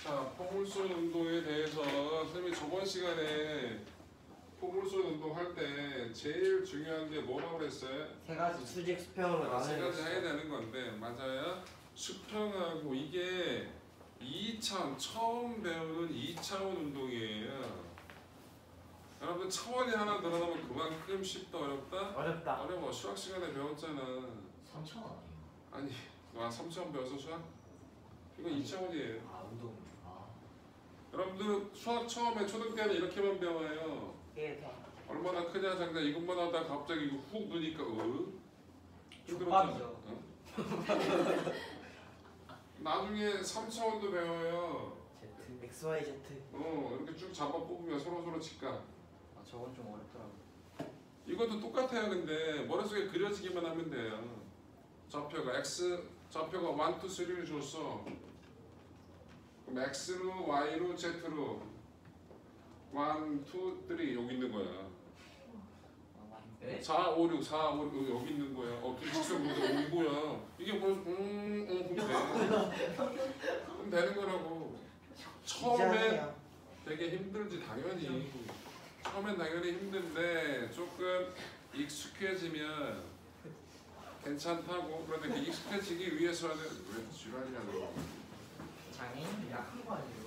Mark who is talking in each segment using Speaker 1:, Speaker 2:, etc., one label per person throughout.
Speaker 1: 자, 포물선 운동에 대해서 선생님이 저번 시간에 포물선 운동 할 때 제일 중요한 게 뭐라고 그랬어요?
Speaker 2: 세 가지 수직 수평으로 나눠.
Speaker 1: 세 가지 해야 되는 건데 맞아요? 수평하고 이게 2차원 처음 배우는 2차원 운동이에요. 여러분 차원이 하나 늘어나면 그만큼 쉽다 어렵다?
Speaker 2: 어렵다.
Speaker 1: 어려워. 수학 시간에 배웠잖아.
Speaker 3: 3차원 아니에요?
Speaker 1: 아니 3차원 배워서 수학? 이건 2차원이에요.
Speaker 3: 아 운동. 아
Speaker 1: 여러분들 수학 처음에 초등 때는 이렇게만 배워요.
Speaker 2: 예, 다.
Speaker 1: 얼마나 크냐 작냐 이것만 하다가 갑자기 이거 훅 넣으니까
Speaker 2: 족밥이죠.
Speaker 1: 나중에 3차원도 배워요.
Speaker 2: Z, X, Y, Z.
Speaker 1: 이렇게 쭉 잡아 뽑으면 서로 직각.
Speaker 3: 아 저건 좀 어렵더라고.
Speaker 1: 이것도 똑같아요. 근데 머릿속에 그려지기만 하면 돼요. 좌표가 X, 좌표가 1, 2, 3를 줬어. 그럼 X로, Y로, Z로 1, 2, 3 여기 있는 거야.
Speaker 3: 네?
Speaker 1: 4, 5, 6, 4, 5, 6 여기 있는 거야. 길직선보다 이거야. 이게 뭐 그럼 돼. 그럼 되는 거라고. 처음엔
Speaker 2: 이상해요.
Speaker 1: 되게 힘들지 당연히. 처음엔 당연히 힘든데 조금 익숙해지면 괜찮다고. 그런데 그 익숙해지기 위해서는 왜 지랄이냐고.
Speaker 3: 장애인 약한 거 아니에요?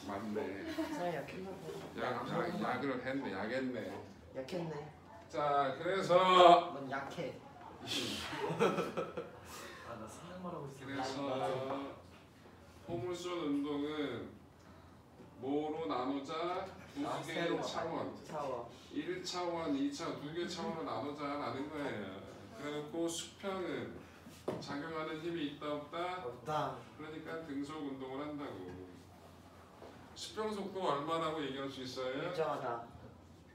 Speaker 1: 맞네.
Speaker 2: 사람 약했나?
Speaker 1: 약을 했네. 약했네.
Speaker 2: 약했네.
Speaker 1: 자 그래서
Speaker 2: 넌 약해.
Speaker 3: 아나 생각만 하고 있어.
Speaker 1: 그래서 포물선 운동은 뭐로 나누자? 두 개의 차원.
Speaker 2: 차워.
Speaker 1: 1차원, 2차원, 두 개의 차원으로 나누자라는 거예요. 그래놓고 수평은 작용하는 힘이 있다 없다?
Speaker 2: 없다.
Speaker 1: 그러니까 등속 운동을 한다고. 수평 속도 얼마라고 얘기할 수 있어요?
Speaker 2: 일정하다.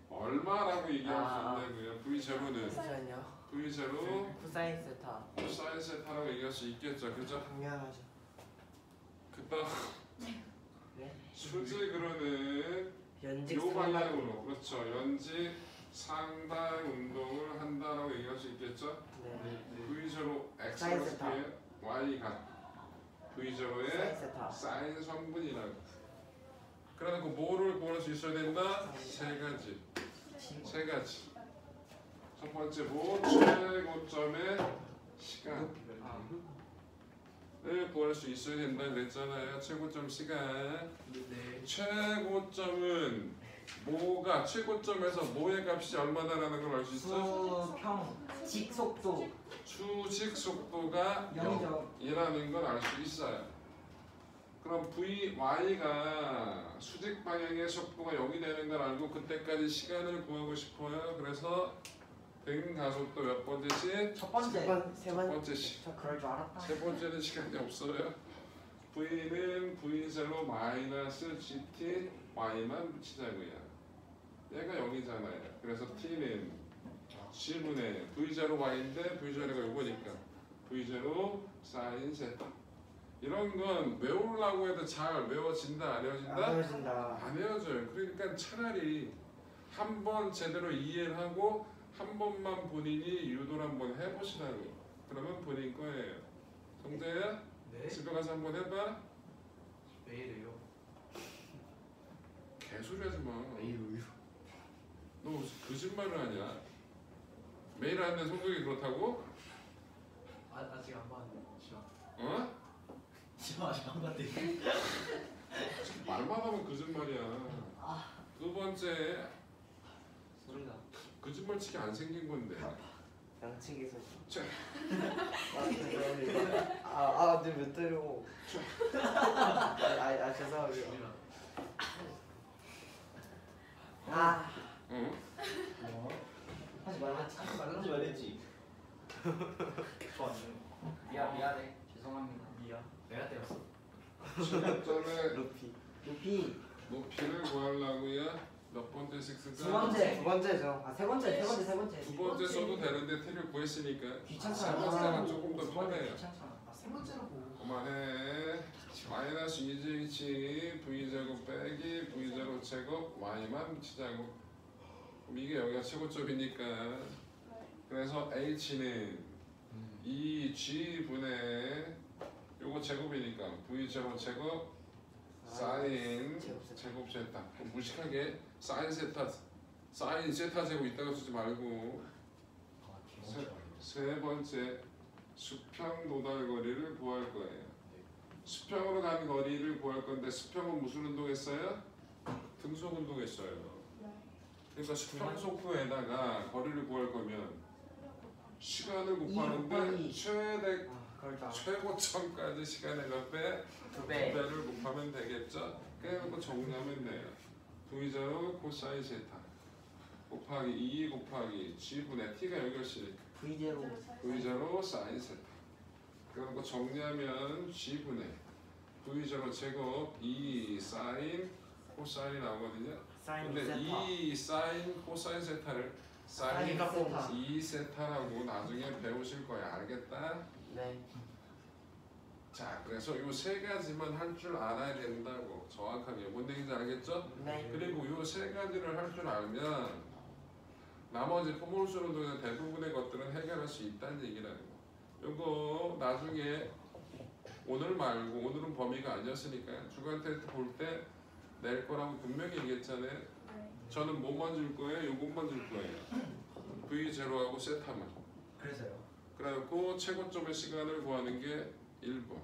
Speaker 1: 얼마라고 얘기할
Speaker 2: 아.
Speaker 1: 수 있냐고요. V0는
Speaker 2: 잠시만요.
Speaker 1: V0
Speaker 2: 코사인 세타.
Speaker 1: 코사인 세타라고 얘기할 수 있겠죠. 그죠?
Speaker 2: 당연하죠.
Speaker 1: 그다음
Speaker 2: 네?
Speaker 1: 수직으로는
Speaker 2: 연직
Speaker 1: 요
Speaker 2: 상방.
Speaker 1: 방향으로 그렇죠. 연직 상방 운동을 한다라고 얘기할 수 있겠죠.
Speaker 2: 네.
Speaker 1: V0
Speaker 2: 사인
Speaker 1: X로
Speaker 2: 세타.
Speaker 1: 쓰기에 Y가
Speaker 2: 사인
Speaker 1: V0의
Speaker 2: 세타.
Speaker 1: 사인 성분이라고. 그래놓고 뭐를 구할 수 있어야 된다? 세 가지. 세 가지. 첫 번째 뭐? 최고점의 시간을 구할 수 있어야 된다 그랬잖아요. 최고점 시간.
Speaker 3: 네.
Speaker 1: 최고점은 뭐가 최고점에서 뭐의 값이 얼마나라는 걸 알 수 있어?
Speaker 2: 수평 직속도
Speaker 1: 수직 속도가
Speaker 2: 0점.
Speaker 1: 0이라는 걸 알 수 있어요. 그럼 VY가 수직 방향의 속도가 0이 되는 걸 알고 그때까지 시간을 구하고 싶어요. 그래서 등 가속도 몇 번째씩?
Speaker 2: 첫 번째. 세
Speaker 1: 첫
Speaker 2: 번째.
Speaker 1: 번째씩.
Speaker 2: 저 그럴 줄 알았다.
Speaker 1: 세 번째는 시간이 없어요. V는 V0 마이너스 GT Y만 붙이자고요. 얘가 0이잖아요. 그래서 T는 G분의 V0 Y인데 V0가 요거니까 V0 사인 세타. 이런 건 외우려고 해도 잘 외워진다 안 외워진다?
Speaker 2: 안 헤어진다.
Speaker 1: 안 외워져요. 그러니까 차라리 한 번 제대로 이해를 하고 한 번만 본인이 유도를 한번 해보시라고. 그러면 본인 거예요. 정재야?
Speaker 3: 네?
Speaker 1: 집에 가서 한번 해봐.
Speaker 3: 매일이요.
Speaker 1: 개소리 하지 마.
Speaker 3: 매일요.
Speaker 1: 너 무슨 거짓말을 하냐? 매일 하는 성격이 그렇다고?
Speaker 3: 아직 안 봤는데. 시험.
Speaker 1: 어?
Speaker 3: 시험 아직 안 봤대.
Speaker 1: 말만 하면 거짓말이야. 두 번째
Speaker 3: 소리가.
Speaker 1: 거짓말치기 안 생긴 건데.
Speaker 2: 양측에서.
Speaker 1: 자.
Speaker 2: 근데 몇 대로. 죄송합니다.
Speaker 3: 소리가.
Speaker 1: 어?
Speaker 3: 뭐?
Speaker 2: 하지 말라.
Speaker 3: 하지 말랬지. 좋았네. 미안해. 죄송합니다. 미안. 내가 때렸어.
Speaker 1: 최고점의
Speaker 2: 높이.
Speaker 1: 높이를 구하려고요. 몇 번째씩 쓸까?
Speaker 2: 두 번째죠. 세 번째.
Speaker 1: 두 번째 써도 되는데 T를 구했으니까
Speaker 2: 귀찮잖아.
Speaker 1: 세 번째가 조금 더
Speaker 2: 두 번째
Speaker 1: 편해요.
Speaker 2: 귀찮잖아.
Speaker 3: 세 번째라고.
Speaker 1: 그만해. 마이너스 2제곱치 V제곱 빼기 V0 제곱 Y만 붙이자고. 그럼 이게 여기가 최고점이니까. 그래서 H는 2G분의 요거 제곱이니까 V0 제곱 사인 제곱 세타. 무식하게 사인 세타 제곱 있다가 쓰지 말고. 세 번째 수평 노달 거리를 구할 거예요. 수평으로 간 거리를 구할 건데 수평은 무슨 운동했어요? 등속 운동했어요. 그러니까 수평 속도에다가 거리를 구할 거면 시간을 곱하는데 최고점까지 시간의 몇 배?
Speaker 2: 2배.
Speaker 1: 2배를 곱하면 되겠죠? 그래서 정리하면 돼요. V제로 코사인 세타 곱하기 2 곱하기 G분의 T가 연결시니까 V제로 사인 세타. 그런 거 정리하면 G분의 V제로 제곱 2 사인 코사인이 나오거든요. 근데 이 사인 코사인 세타를 사인 2세타라고 나중에 배우실 거야. 알겠다?
Speaker 2: 네.
Speaker 1: 자, 그래서 요 세 가지만 할 줄 알아야 된다고. 정확하게 뭔 얘기인지 알겠죠?
Speaker 2: 네.
Speaker 1: 그리고 요 세 가지를 할 줄 알면 나머지 포몰수 운동의 대부분의 것들은 해결할 수 있다는 얘기라는 거. 요거 나중에 오늘 말고 오늘은 범위가 아니었으니까 주간 테스트 볼 때 낼 거라고 분명히 얘기했잖아요. 저는 뭐만 줄 거예요? 요것만 줄 거예요. V0하고 세타만.
Speaker 3: 그래서요.
Speaker 1: 그래갖고 최고점의 시간을 구하는 게 1번,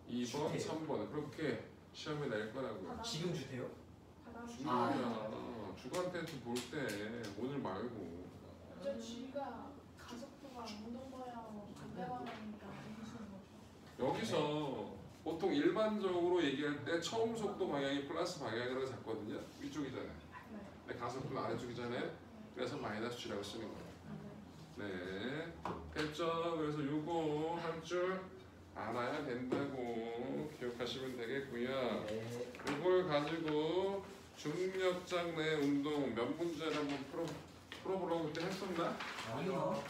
Speaker 1: 2번, 3번 그렇게 시험에 낼 거라고요.
Speaker 3: 지금 주세요?
Speaker 1: 주간 테스트 볼 때 오늘 말고.
Speaker 4: 저 G가 가속도가 운동 방향으로 반대 방향이니까 무슨 거죠?
Speaker 1: 여기서 보통 일반적으로 얘기할 때 처음 속도 방향이 플러스 방향이라고 잡거든요. 위쪽이잖아요. 근데 가속도는 아래쪽이잖아요. 그래서 마이너스 G라고 쓰는 거예요. 네, 됐죠? 그래서 요거 할 줄 알아야 된다고 기억하시면 되겠고요.
Speaker 3: 네.
Speaker 1: 이걸 가지고 중력장 내 운동 몇 문제를 한번 풀어보라고 그때 했었나?
Speaker 3: 아니요.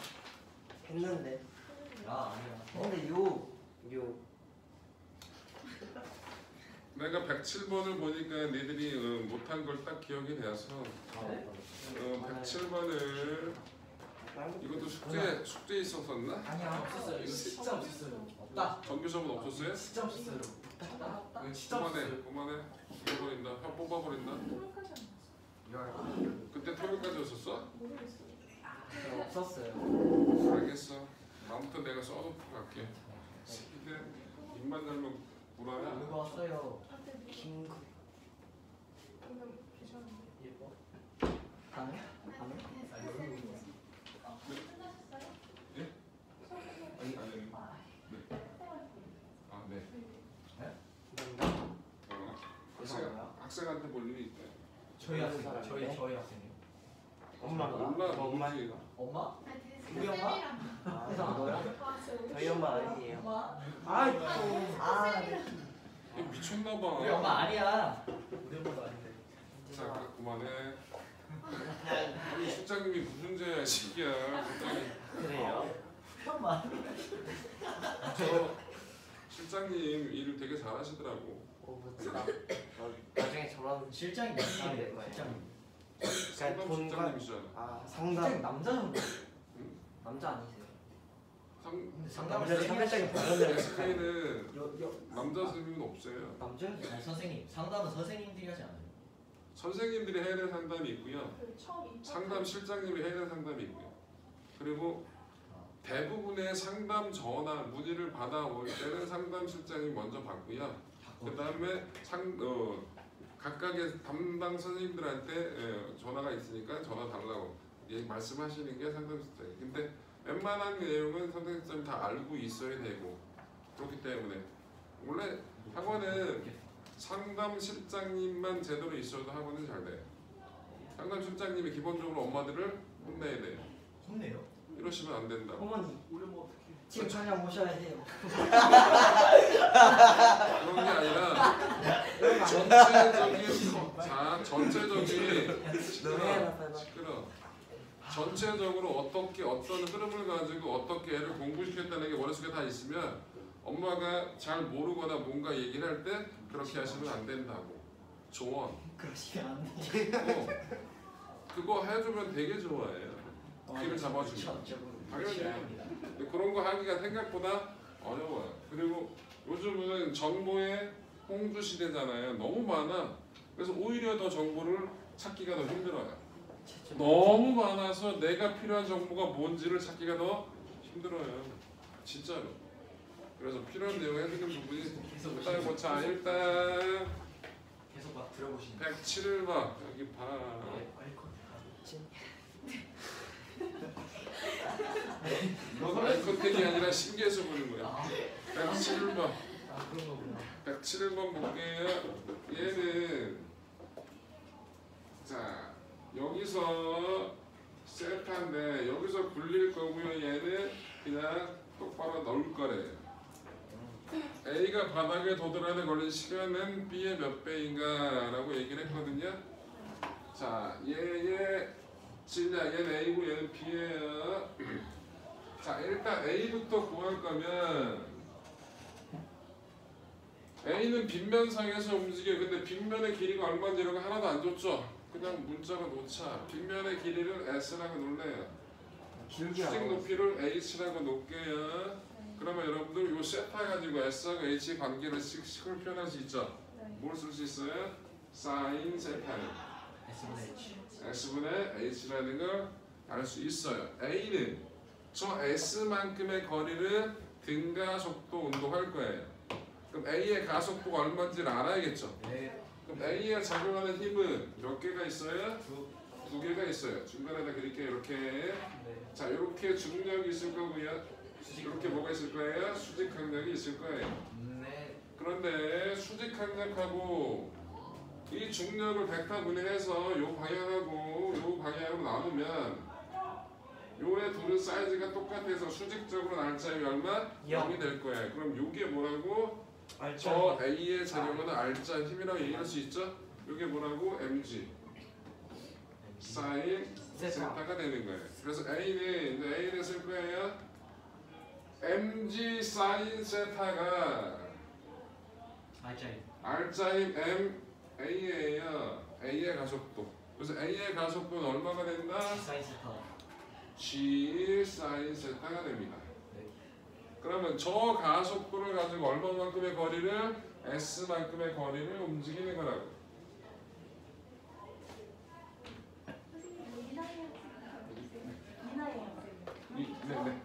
Speaker 2: 했는데.
Speaker 3: 아니야.
Speaker 2: 근데 요
Speaker 1: 내가 107번을 보니까 니들이 못한 걸 딱 기억이 돼서 107번을 이것도 숙제 있었었나?
Speaker 3: 아니야, 없었어요. 이거 진짜 없었어요. 없다.
Speaker 1: 정규 수업은 없었어요?
Speaker 3: 진짜 없었어요. 진짜
Speaker 1: 그만해. 죽여버린다. 혀 뽑아버린다.
Speaker 4: 토요일까지 안
Speaker 1: 그때 토요일까지였었어?
Speaker 4: 모르겠어요.
Speaker 2: 없었어요.
Speaker 1: 알겠어. 다음부터 내가 써놓고 갈게. 근데 입만 열면 구라야.
Speaker 3: 이거 왔어요.
Speaker 2: 김구.
Speaker 4: 방금 계셨는데.
Speaker 3: 예뻐.
Speaker 2: 가능?
Speaker 3: 아, 여기 오는 거야.
Speaker 1: 예? 아니. 아, 네. 학생한테 볼 일이 있대.
Speaker 3: 저희 학생, 저희 학생이요.
Speaker 1: 몰라.
Speaker 3: 엄마?
Speaker 4: 우리 엄마?
Speaker 2: 혜성아 너야? 저희 엄마 아니에요.
Speaker 1: 미쳤나봐.
Speaker 3: 우리 엄마 아니야. 우리 엄마도 아닌데.
Speaker 1: 자, 그만해. 우리 실장님이 무슨 죄야, 이 새끼야. 실장님.
Speaker 2: 그래요?
Speaker 3: 엄마.
Speaker 1: 저 실장님 일을 되게 잘하시더라고.
Speaker 2: 오 멋지다. 나중에 저런
Speaker 3: 실장이 몇 살이에요? 실장님.
Speaker 1: 상담
Speaker 2: 돈과
Speaker 1: 실장님이시잖아.
Speaker 2: 상담
Speaker 3: 실장님 남자는
Speaker 2: 남자 아니세요?
Speaker 3: 상담을
Speaker 2: 남자 상담장이 발언을
Speaker 1: SK는
Speaker 3: 여
Speaker 1: 남자 선생님은 없어요.
Speaker 2: 남자요?
Speaker 3: 아니 선생님 상담은 선생님들이 하지 않아요.
Speaker 1: 선생님들이 해야 될 상담이 있고요.
Speaker 4: 그 처음 입학
Speaker 1: 상담 실장님이 해야 될 상담이 있고요. 그리고 대부분의 상담 전화 문의를 받아올 때는 상담 실장이 먼저 받고요. 그 다음에 각각의 담당 선생님들한테 전화가 있으니까 전화 달라고 말씀하시는 게 상담 실장이에요. 근데 웬만한 내용은 선생님 실장이 다 알고 있어야 되고 그렇기 때문에 원래 학원은 상담 실장님만 제대로 있어도 학원은 잘 돼요. 상담 실장님이 기본적으로 엄마들을 혼내야 돼요.
Speaker 3: 혼내요?
Speaker 1: 이러시면 안 된다.
Speaker 2: 어머니
Speaker 3: 우리 뭐 어떻게?
Speaker 2: 지금 당장 오셔야 해요.
Speaker 1: 그런 게 아니라 전체적인 시끄러. 전체적으로 어떤 흐름을 가지고 어떻게 애를 공부시켰다는 게 머릿속에 다 있으면 엄마가 잘 모르거나 뭔가 얘기를 할 때 그렇게 하시면 안 된다고. 조언.
Speaker 3: 그러시면 안 돼.
Speaker 1: 그거 해주면 되게 좋아해요. 귀를 잡아주면. 당연히. 근데 그런 거 하기가 생각보다 어려워요. 그리고 요즘은 정보의 홍수 시대잖아요. 너무 많아. 그래서 오히려 더 정보를 찾기가 더 힘들어요. 너무 많아서 내가 필요한 정보가 뭔지를 찾기가 더 힘들어요. 진짜로. 그래서 필요한 내용 해주는 부분이
Speaker 3: 계속
Speaker 1: 일단
Speaker 3: 오시는
Speaker 1: 자 일단
Speaker 3: 계속 막 들어보시는
Speaker 1: 107번 여기 봐. 아이 컨택이 아니라 신기해서 보는 거야. 107번.
Speaker 3: 아 그런 거구나.
Speaker 1: 107번 볼게요. 얘는 자 여기서 세타인데 여기서 굴릴 거고요. 얘는 그냥 똑바로 넣을 거래요. A가 바닥에 도달하는 걸린 시간은 B의 몇 배인가 라고 얘기를 했거든요. 자 진짜 얘는 A고 얘는 B예요. 자 일단 A부터 구할 거면 A는 빗면상에서 움직여. 근데 빗면의 길이가 얼마인지 이런 거 하나도 안 줬죠. 그냥 문자로 놓자. 빗면의 길이를 S라고 놀래요.
Speaker 2: 길게
Speaker 1: 수직
Speaker 2: 안
Speaker 1: 높이를 H라고 놓을게요. 그러면 여러분들 요 세타 가지고 S하고 H 관계를 식을 표현할 수 있죠. 뭘 쓸 수 있어요? 사인 세타는 S분의 H라는 걸 알 수 있어요. A는 저 S만큼의 거리를 등가 속도 운동할 거예요. 그럼 A의 가속도가 얼마인지를 알아야겠죠.
Speaker 3: 네.
Speaker 1: 그럼 A에 작용하는 힘은 몇 개가 있어요? 두 개가 있어요. 중간에다 그릴게요. 이렇게.
Speaker 3: 네.
Speaker 1: 자, 이렇게 중력이 있을 거고요. 이렇게 뭐가 있을 거예요? 수직 강력이 있을 거예요.
Speaker 3: 네.
Speaker 1: 그런데 수직 강력하고 이 중력을 벡터 분해해서 요 방향하고 요 방향으로 나누면 요의 둘은 사이즈가 똑같아서 수직적으로 날짜임이 얼마? 0이 될 거예요. 그럼 요게 뭐라고? 저 A의 작용하는 R자 힘이라고 얘기할 수 있죠? 요게 뭐라고? mg 사인 세타가 되는 거예요. 그래서 A는 쓸 거예요. mg 사인 세타가
Speaker 3: 알짜리.
Speaker 1: R자인 m A예요. A의 가속도. 그래서 A의 가속도는 얼마가 된다?
Speaker 3: 사이즈타.
Speaker 1: g 사인 세타가 됩니다.
Speaker 3: 네.
Speaker 1: 그러면 저 가속도를 가지고 얼마만큼의 거리를 s만큼의 거리를 움직이는 거라고. 네네.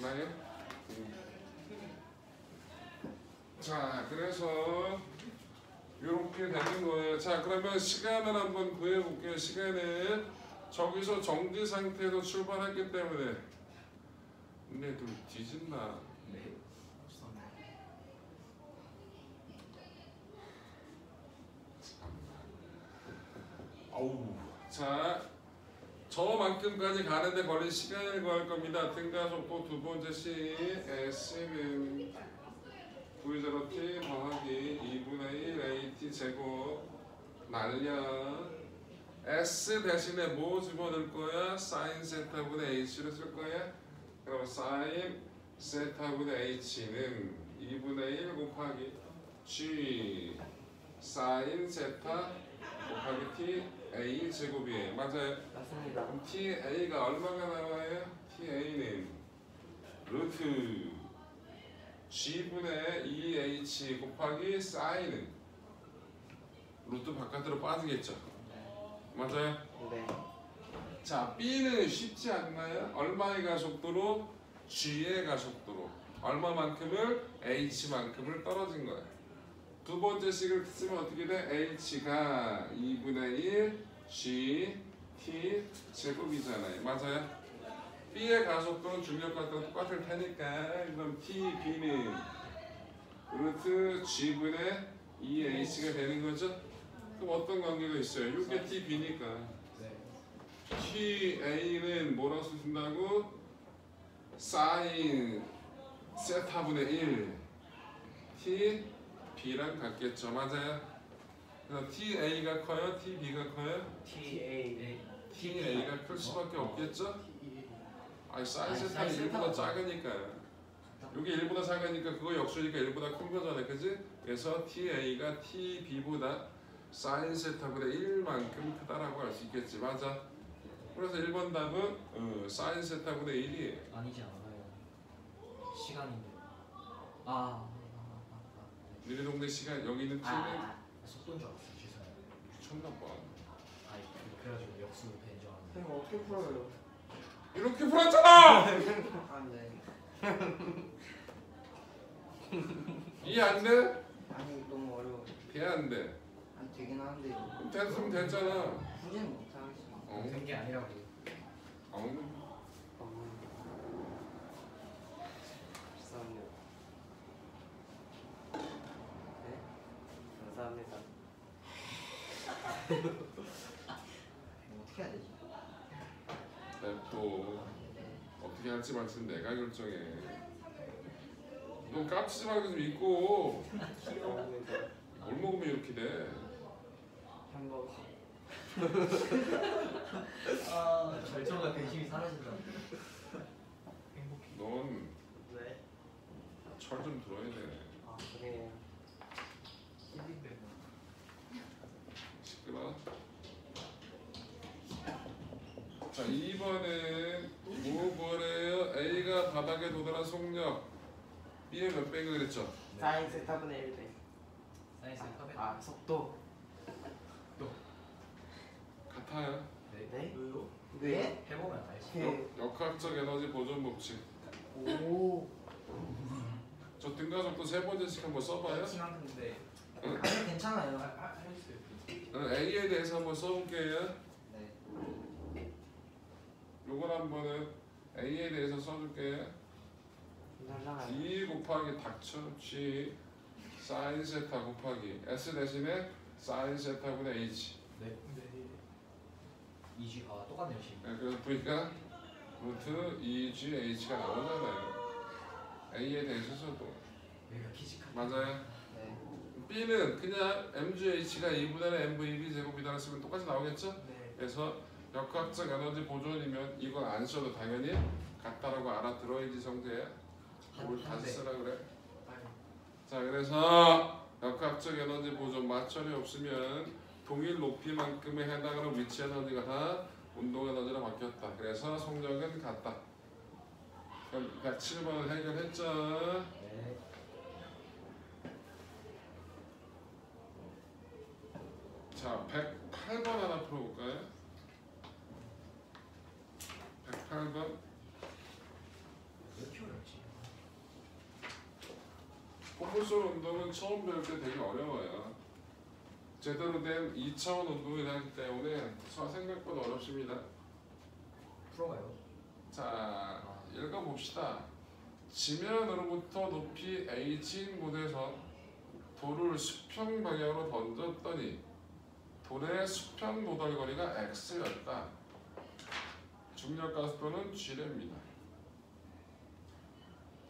Speaker 1: 나요? 자, 그래서 이렇게 되는 거예요. 자, 그러면 시간을 한번 구해볼게요. 시간은 저기서 정지 상태에서 출발했기 때문에 얘들 뒤집나?
Speaker 3: 네.
Speaker 1: 아우. 자, 저만큼까지 가는데 걸린 시간을 구할 겁니다. 등가속도 두 번째 시 S는 V0 T 더하기 2분의 1 AT 제곱 날려 S 대신에 뭐 집어넣을 거야? 사인 세타분의 H를 쓸 거야? 그럼 사인 세타분의 H는 2분의 1 곱하기 G 사인 세타 곱하기 T A 제곱이에요. 맞아요?
Speaker 2: 맞습니다.
Speaker 1: 그럼 TA가 얼마가 나와요? TA는 루트 G분의 2H 곱하기 사인은 루트 바깥으로 빠지겠죠. 맞아요?
Speaker 2: 네.
Speaker 1: 자, B는 쉽지 않나요? 얼마의 가속도로? G의 가속도로 얼마만큼을? H만큼을 떨어진 거예요. 두 번째 식을 쓰면 어떻게 돼? H가 2분의 1 G T 제곱이잖아요. 맞아요? B의 가속도는 중력과 똑같을 테니까 그럼 T, B는 루트 G분의 2H가 되는 거죠? 그럼 어떤 관계가 있어요? 이게 T, B니까
Speaker 3: 네.
Speaker 1: T, A는 뭐라고 쓴다고? 사인 세타분의 1 T, B랑 같겠죠. 맞아요? 그래서 T, A가 커요? T, B가 커요?
Speaker 3: TA.
Speaker 1: T, A가 클 수밖에 없겠죠? 아니 사인
Speaker 3: 아니,
Speaker 1: 세타는
Speaker 3: 사인
Speaker 1: 1보다
Speaker 3: 세타가
Speaker 1: 작으니까 여기 1보다 작으니까 그거 역수니까 1보다 큰 거잖아요. 그지? 그래서 TA가 TB보다 사인 세타분의 1만큼 크다라고 할 수 있겠지. 맞아? 그래서 1번 답은 사인 세타분의 1이에요.
Speaker 3: 아니지 않아요. 시간인데.
Speaker 1: 니네 동네 시간 여기 있는 팀은
Speaker 3: 속도인 줄 알았어. 죄송해요.
Speaker 1: 미쳤나봐.
Speaker 3: 아니 그래가지고 역수 벤줄 알았는데.
Speaker 2: 이거 어떻게 풀어요?
Speaker 1: 이렇게 풀었잖아!
Speaker 2: 아 네.
Speaker 1: 이해 안 돼?
Speaker 2: 아니 너무 어려워.
Speaker 1: 돼 안 돼?
Speaker 2: 안 되긴 하는데
Speaker 1: 그럼 됐으면 됐잖아.
Speaker 2: 문제는 못 하겠어.
Speaker 3: 된 게 아니라고.
Speaker 5: 감사합니다. 네? 감사합니다.
Speaker 2: 이거 어떻게 해야 되지?
Speaker 1: 또 어떻게 할지 말씀 내가 결정해. 너 깝치지 말고 좀 있고.
Speaker 5: 감사합니다.
Speaker 1: 뭘 먹으면 이렇게 돼?
Speaker 5: 햄버거.
Speaker 3: 아 절정과 근심이 사라진다. 행복해.
Speaker 1: 넌
Speaker 5: 네?
Speaker 1: 철 좀 들어야 돼.
Speaker 5: 아 그래요.
Speaker 3: 힐링되는.
Speaker 1: 시끄러. 자 2번은 뭐래요? A가 바닥에 도달한 속력 B의 몇 배가 그랬죠?
Speaker 5: 사인 세타분의 1배.
Speaker 3: 사이즈 컵에.
Speaker 5: 아 속도.
Speaker 1: 같아요.
Speaker 3: 네.
Speaker 5: 네?
Speaker 3: 왜요?
Speaker 2: 왜?
Speaker 3: 해보면 알지.
Speaker 5: 그
Speaker 1: 역학적 에너지 보존 법칙.
Speaker 5: 오.
Speaker 1: 저 등가속도 세 번째씩 한번 써봐요.
Speaker 3: 심한데.
Speaker 2: 아니 괜찮아요.
Speaker 3: 할수
Speaker 1: A에 대해서 한번 써볼게요.
Speaker 2: 네.
Speaker 1: 요건 한번은 A에 대해서 써줄게요.
Speaker 5: 날라가요.
Speaker 1: 2 곱하기 닥쳐 G 사인 세타 곱하기 S 대신에 사인 세타분의 H.
Speaker 3: 네. 이지가 똑같네요 지금.
Speaker 1: 네, 그래서 V가 루트 2GH가 나오잖아요. A에 대해서 써도
Speaker 3: 여기가 기직한.
Speaker 1: 맞아요.
Speaker 2: 네.
Speaker 1: B는 그냥 MGH가 2분의 MVB 제곱이다 쓰면 똑같이 나오겠죠?
Speaker 3: 네.
Speaker 1: 그래서 역학적 에너지 보존이면 이건 안 써도 당연히 같다라고 알아들어야지 성재야. 뭘 다시 쓰라 그래? 자 그래서 역학적 에너지 보존 마찰이 없으면 동일 높이만큼에 해당하는 위치 에너지가 다 운동 에너지로 바뀌었다. 그래서 속력은 같다. 그럼 107번을 해결했죠.
Speaker 3: 네.
Speaker 1: 자 108번 하나 풀어볼까요? 108번
Speaker 3: 왜 이렇게 어렵지?
Speaker 1: 포물선 운동은 처음 배울 때 되게 어려워요. 제대로 된 2차원 운동이 나기 때문에 생각보다 어렵습니다.
Speaker 3: 풀어봐요.
Speaker 1: 자, 읽어봅시다. 지면으로부터 높이 h인 곳에서 돌을 수평 방향으로 던졌더니 돌의 수평 도달거리가 x였다. 중력 가속도는 g랍니다.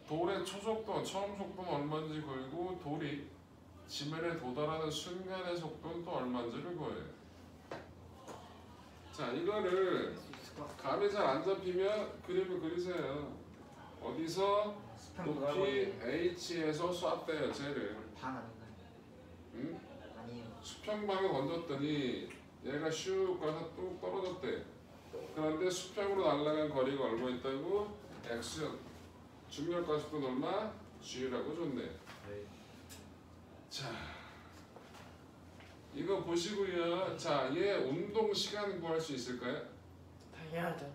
Speaker 1: 돌의 초속도, 처음 속도는 얼마인지 걸고 돌이 지면에 도달하는 순간의 속도는 또 얼마인지를 구해요. 자, 이거를 감이 잘 안 잡히면 그림을 그리세요. 어디서
Speaker 2: 스팸
Speaker 1: 높이
Speaker 2: 돌아버리네.
Speaker 1: h에서 쐈대요, 쟤를.
Speaker 2: 반 아닌가요?
Speaker 1: 응?
Speaker 2: 아니에요.
Speaker 1: 수평방에 던졌더니 얘가 슉 가서 뚝 떨어졌대. 그런데 수평으로 날아간 거리가 얼마 있다고? x. 중력 가속도는 얼마? g라고 줬네.
Speaker 3: 네.
Speaker 1: 자, 이거 보시고요. 자, 얘 운동 시간 구할 수 있을까요?
Speaker 5: 당연하죠.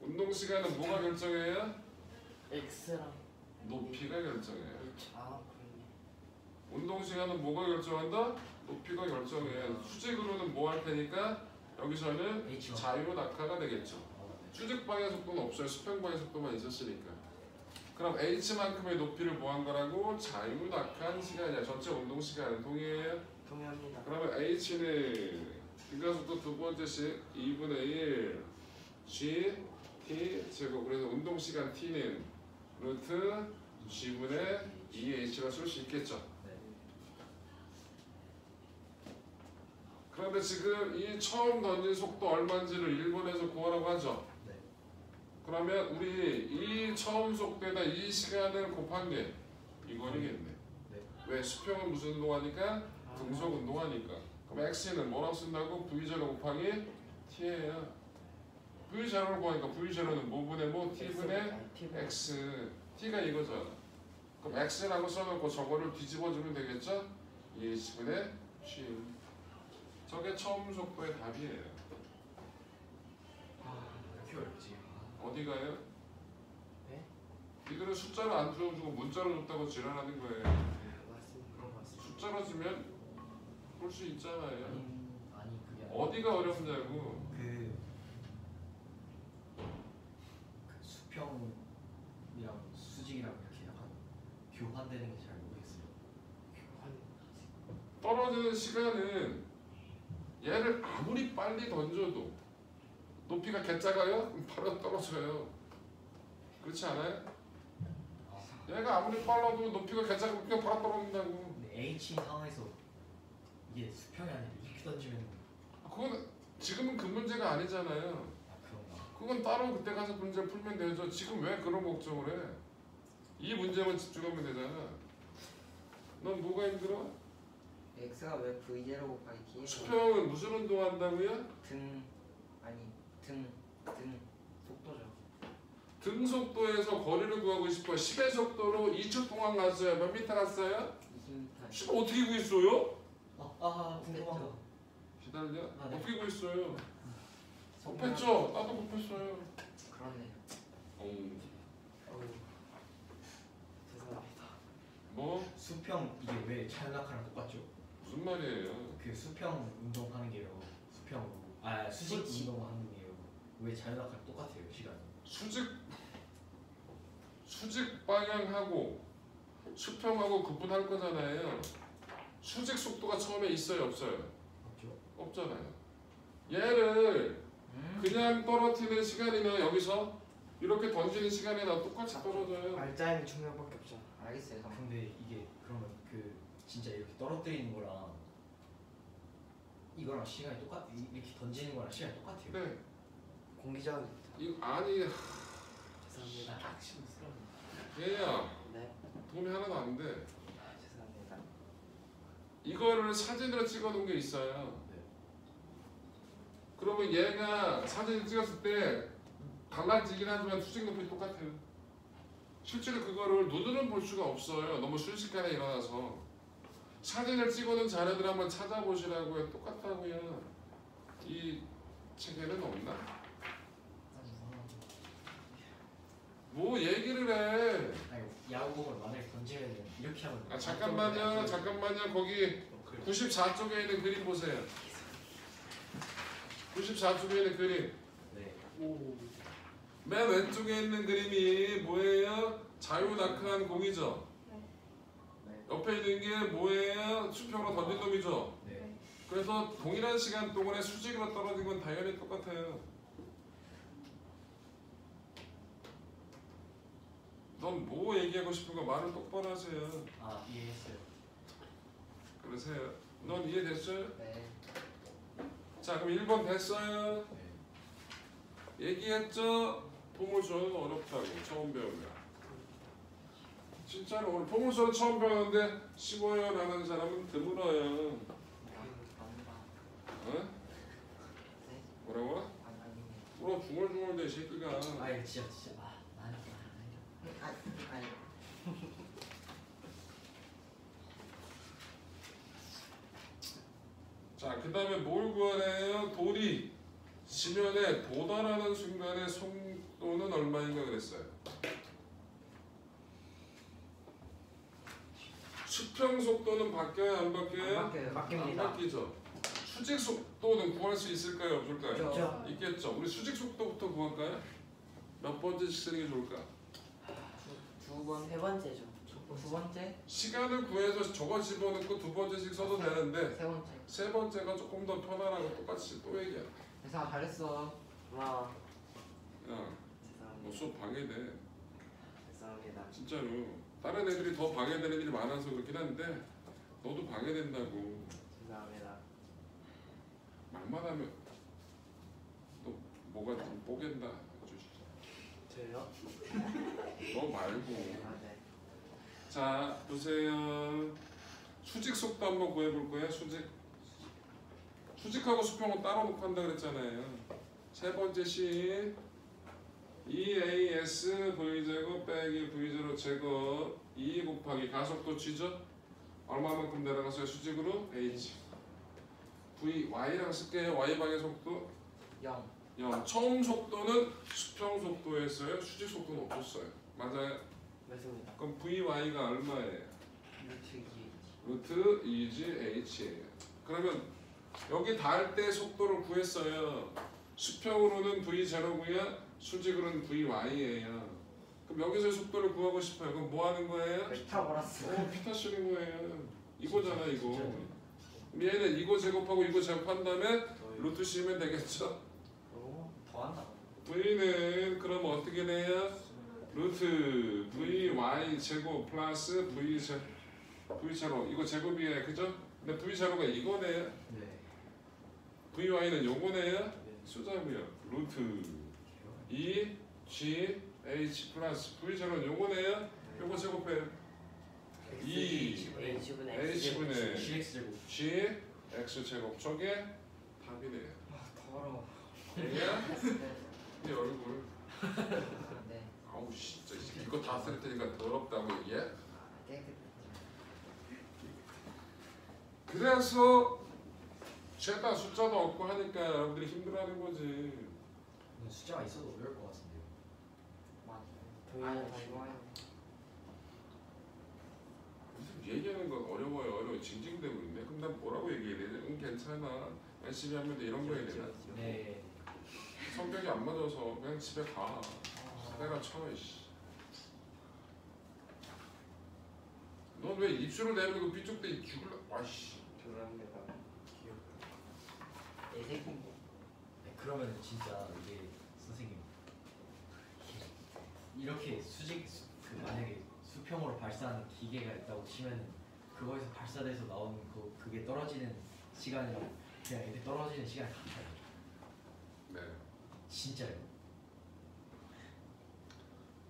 Speaker 1: 운동 시간은 뭐가 결정해요?
Speaker 5: X랑
Speaker 1: 높이가 결정해요.
Speaker 5: H. 아 그러네.
Speaker 1: 운동 시간은 뭐가 결정한다? 높이가 결정해. 수직으로는 뭐 할 테니까 여기서는
Speaker 3: H요.
Speaker 1: 자유 낙하가 되겠죠. 수직 방향 속도는 없어요. 수평 방향 속도만 있었으니까. 그럼 h만큼의 높이를 뭐 한 거라고? 자유 낙하한 시간이야. 전체 운동 시간은 동의해요?
Speaker 5: 동의합니다.
Speaker 1: 그러면 h는 등가속도 두 번째씩 2분의 1 g t 제곱. 그래서 운동 시간 t는 루트 g분의 2h가 쓸 수 있겠죠.
Speaker 3: 네.
Speaker 1: 그런데 지금 이 처음 던진 속도 얼마인지를 일본에서 구하라고 하죠.
Speaker 3: 네.
Speaker 1: 그러면 우리 이 처음 속도에다 이 시간을 곱한 게 이거이겠네.
Speaker 3: 네.
Speaker 1: 왜? 수평은 무슨 운동하니까? 등속 운동하니까. 그럼 x는 뭐라고 쓴다고? v0 곱하기 t예요. v0를 구하니까 v0는 뭐분의 뭐? t분의 x. t가 이거죠. 그럼 x라고 써놓고 저거를 뒤집어주면 되겠죠? 20분의 7. 저게 처음 속도의 답이에요.
Speaker 3: 왜 이렇게 어렵지?
Speaker 1: 어디가요?
Speaker 5: 네?
Speaker 1: 이들은 숫자로 안 주고 문자로 줬다고 지랄하는 거예요.
Speaker 5: 맞습니다.
Speaker 3: 그런 거 같습니다.
Speaker 1: 숫자로 주면 볼 수 있잖아요.
Speaker 3: 아니 그게 아니라
Speaker 1: 어디가 어렵냐고.
Speaker 3: 그 수평이랑 수직이랑 이렇게 약간 교환되는 게 잘 모르겠어요.
Speaker 5: 교환.
Speaker 1: 떨어지는 시간은 얘를 아무리 빨리 던져도 높이가 개작아요? 그럼 바로 떨어져요. 그렇지 않아요? 얘가 아무리 빨라도 높이가 개작으면 그냥 바로 떨어진다고.
Speaker 3: 근데 H 상황에서 이게 수평이 아니라 이렇게 던지면
Speaker 1: 그건 지금은 그 문제가 아니잖아요.
Speaker 3: 그런가?
Speaker 1: 그건 따로 그때 가서 문제 풀면 되죠. 지금 왜 그런 걱정을 해? 이 문제만 집중하면 되잖아. 넌 뭐가 힘들어?
Speaker 2: x가 왜 v0 곱하기 t에
Speaker 1: 수평은 무슨 운동한다고요?
Speaker 2: 등 속도죠.
Speaker 1: 등 속도에서 거리를 구하고 싶어. 10의 속도로 2초 동안 갔어요. 몇 미터 갔어요?
Speaker 2: 20m.
Speaker 1: 10 어떻게 구했어요?
Speaker 3: 궁금한 거.
Speaker 1: 기다려.
Speaker 3: 아, 네.
Speaker 1: 어떻게 구했어요? 곱했죠? 나도 곱했어요.
Speaker 2: 그렇네.
Speaker 5: 어우. 죄송합니다.
Speaker 1: 뭐?
Speaker 3: 수평 이게 왜 자연낙하랑 똑같죠?
Speaker 1: 무슨 말이에요?
Speaker 3: 그 수평 운동하는 게요. 수평으로 수직
Speaker 2: 그렇지.
Speaker 3: 운동하는 게요. 왜 자연낙하랑 똑같아요 시간이?
Speaker 1: 수직 방향하고 수평하고 구분할 거잖아요. 수직 속도가 처음에 있어요, 없어요?
Speaker 3: 없죠?
Speaker 1: 없잖아요. 얘를 그냥 떨어뜨리는 시간이나 여기서 이렇게 던지는 시간이나 똑같이 떨어져요.
Speaker 5: 알짜임이 중요한밖에 없죠.
Speaker 2: 알겠어요. 형.
Speaker 3: 근데 이게 그러면 그 진짜 이렇게 떨어뜨리는 거랑 이거랑 시간이 이렇게 던지는 거랑 시간이 똑같아요.
Speaker 1: 네.
Speaker 5: 공기저항입니다.
Speaker 1: 아니
Speaker 5: 죄송합니다.
Speaker 1: 얘야
Speaker 5: 네.
Speaker 1: 도움이 하나도 안 돼.
Speaker 5: 죄송합니다.
Speaker 1: 이거를 사진으로 찍어놓은 게 있어요.
Speaker 3: 네.
Speaker 1: 그러면 얘가 사진을 찍었을 때 달라지긴 하지만 수직 높이 똑같아요. 실제로 그거를 눈으로는 볼 수가 없어요. 너무 순식간에 일어나서. 사진을 찍어놓은 자료들 한번 찾아보시라고요. 똑같다고요. 이 책에는 없나? 뭐 얘기를 해.
Speaker 3: 아니 야구공을 만약에 던지면 이렇게 하면
Speaker 1: 잠깐만요. 거기 94쪽에 있는 그림 보세요. 94쪽에 있는 그림.
Speaker 3: 네.
Speaker 5: 오.
Speaker 1: 맨 왼쪽에 있는 그림이 뭐예요? 자유낙하한 공이죠.
Speaker 3: 네.
Speaker 1: 옆에 있는 게 뭐예요? 수평으로 던진 놈이죠.
Speaker 3: 네.
Speaker 1: 그래서 동일한 시간 동안에 수직으로 떨어진 건 당연히 똑같아요. 넌 뭐 얘기하고 싶은 거 말을 똑바로 하세요.
Speaker 3: 이해했어요.
Speaker 1: 그러세요. 넌 이해됐어요?
Speaker 2: 네.
Speaker 1: 자 그럼 1번 됐어요?
Speaker 3: 네.
Speaker 1: 얘기했죠? 포물선은 어렵다고 처음 배우면. 진짜로 오늘 포물선은 처음 배우는데 쉬워요 라는 사람은 드물어요.
Speaker 2: 아니다.
Speaker 1: 어?
Speaker 2: 네.
Speaker 1: 뭐라고?
Speaker 2: 아니네.
Speaker 1: 울어 중얼중얼대 이 새끼가.
Speaker 3: 아니 진짜
Speaker 2: 아니.
Speaker 1: 자, 그 다음에 뭘 구하래요? 돌이 지면에 도달하는 순간의 속도는 얼마인가 그랬어요. 수평 속도는 바뀌어요? 안 바뀌어요?
Speaker 2: 안 바뀌어요.
Speaker 1: 안 바뀌죠. 수직 속도는 구할 수 있을까요? 없을까요?
Speaker 2: 없죠.
Speaker 1: 있겠죠. 우리 수직 속도부터 구할까요? 몇 번째씩 쓰는 게 좋을까?
Speaker 5: 세 번째죠.
Speaker 2: 두 번째,
Speaker 1: 시간을 구해서 저거 집어넣고 두 번째씩 써도 되는데
Speaker 2: 세 번째.
Speaker 1: 세 번째가 조금 더 편안하고 똑같이 또 얘기야.
Speaker 2: 대사 잘했어.
Speaker 5: 와.
Speaker 1: 야, 너
Speaker 5: 죄송합니다.
Speaker 1: 수업 방해돼.
Speaker 5: 죄송합니다.
Speaker 1: 진짜로. 다른 애들이 더 방해되는 일이 많아서 그렇긴 한데 너도 방해된다고.
Speaker 5: 죄송합니다.
Speaker 1: 말만 하면 또 뭐가 좀 뽀갠다 해주시죠.
Speaker 5: 저요?
Speaker 1: 너 말고.
Speaker 5: 네.
Speaker 1: 자 보세요. 수직 속도 한번 구해볼 거예요. 수직하고 수평은 따로 놓고 한다 그랬잖아요. 세 번째 식 2as v제곱 빼기 v0 제곱 2 곱하기 가속도 G죠? 얼마만큼 내려갔어요? 수직으로 H. Y랑 쓸게요. Y방의 속도
Speaker 2: 0.
Speaker 1: 0. 처음 속도는 수평 속도였어요. 수직 속도는 없었어요. 맞아요?
Speaker 5: 맞습니다.
Speaker 1: 그럼 VY가 얼마예요?
Speaker 2: 루트 2.
Speaker 1: 루트 2GH예요. 그러면 여기 닿을 때 속도를 구했어요. 수평으로는 V0고요. 수직으로는 VY예요. 그럼 여기서 속도를 구하고 싶어요. 그럼 뭐 하는 거예요?
Speaker 2: 피타고라스.
Speaker 1: 피타 쓰는 거예요. 이거잖아 이거. 그럼 얘는 이거 제곱하고 이거 제곱한 다음에 루트 씌우면 되겠죠?
Speaker 3: 더한다.
Speaker 1: V는 그럼 어떻게 돼요? 루트 VY 제곱 플러스 V0 이거 제곱이에요. 그죠? 근데 V0가 이거네요.
Speaker 3: 네.
Speaker 1: VY는 요거네요. 수자고요. 루트 2G H 플러스 V0는 요거네요. 요거 제곱해요. 2
Speaker 5: H분의
Speaker 1: H분의
Speaker 3: CX 제곱.
Speaker 1: G X 제곱 저게 답이네요.
Speaker 2: 더러워.
Speaker 1: 얘야?
Speaker 2: 네.
Speaker 1: 네 얼굴.
Speaker 2: 네.
Speaker 1: 아우 씨, 진짜 이거 다 쓸 테니까 더럽다고 얘기해?
Speaker 2: 깨끗.
Speaker 1: 그래서 죄다 숫자도 없고 하니까 여러분들이 힘들어하는 거지.
Speaker 3: 숫자가 있어도 어려울 것 같은데요.
Speaker 2: 맞아요.
Speaker 5: 좋아요.
Speaker 1: 무슨 얘기하는 건 어려워요. 징징대고 있네. 그럼 난 뭐라고 얘기해야 되지? 응 괜찮아. 열심히 하면 돼. 이런 거 해야 되나?
Speaker 3: 네.
Speaker 1: 성격이 안 맞아서 그냥 집에 가. 내가 쳐. 넌 왜 입술을 내밀고 삐죽대 죽을라? 와씨.
Speaker 5: 죄송합니다.
Speaker 2: 애새끼.
Speaker 3: 네, 그러면 진짜 이게 선생님 이렇게 만약에 수평으로 발사하는 기계가 있다고 치면 그거에서 발사돼서 나오는 그게 떨어지는 시간이랑 그냥 이렇게 떨어지는 시간이 같아요.
Speaker 1: 네.
Speaker 3: 진짜요.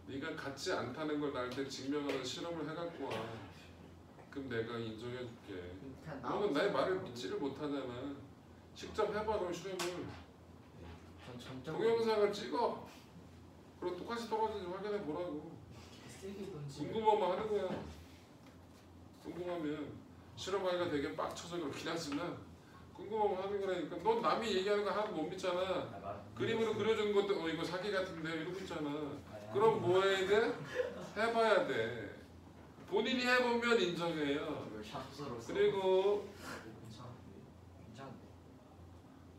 Speaker 1: 네가 같지 않다는 걸 나한테 증명하는 실험을 해갖고 와. 그럼 내가 인정해줄게. 너는 나의 말을 믿지를 못하잖아. 직접 해봐 그럼 실험을.
Speaker 2: 전 점점.
Speaker 1: 동영상을 찍어. 그리고 똑같이 떨어지는지 확인해 보라고.
Speaker 2: 쓰기 던지.
Speaker 1: 궁금하면 하는 거야. 궁금하면 실험하기가 되게 빡쳐서 그렇긴 하지만 궁금하면 하는 거라니까. 넌 남이 얘기하는 거 하나도 못 믿잖아. 그림으로 그려준 것도 이거 사기 같은데 이러고 있잖아. 그럼 뭐 해야 돼? 해봐야 돼. 본인이 해보면 인정해요.
Speaker 2: 샷으로서.
Speaker 1: 그리고
Speaker 2: 괜찮은데.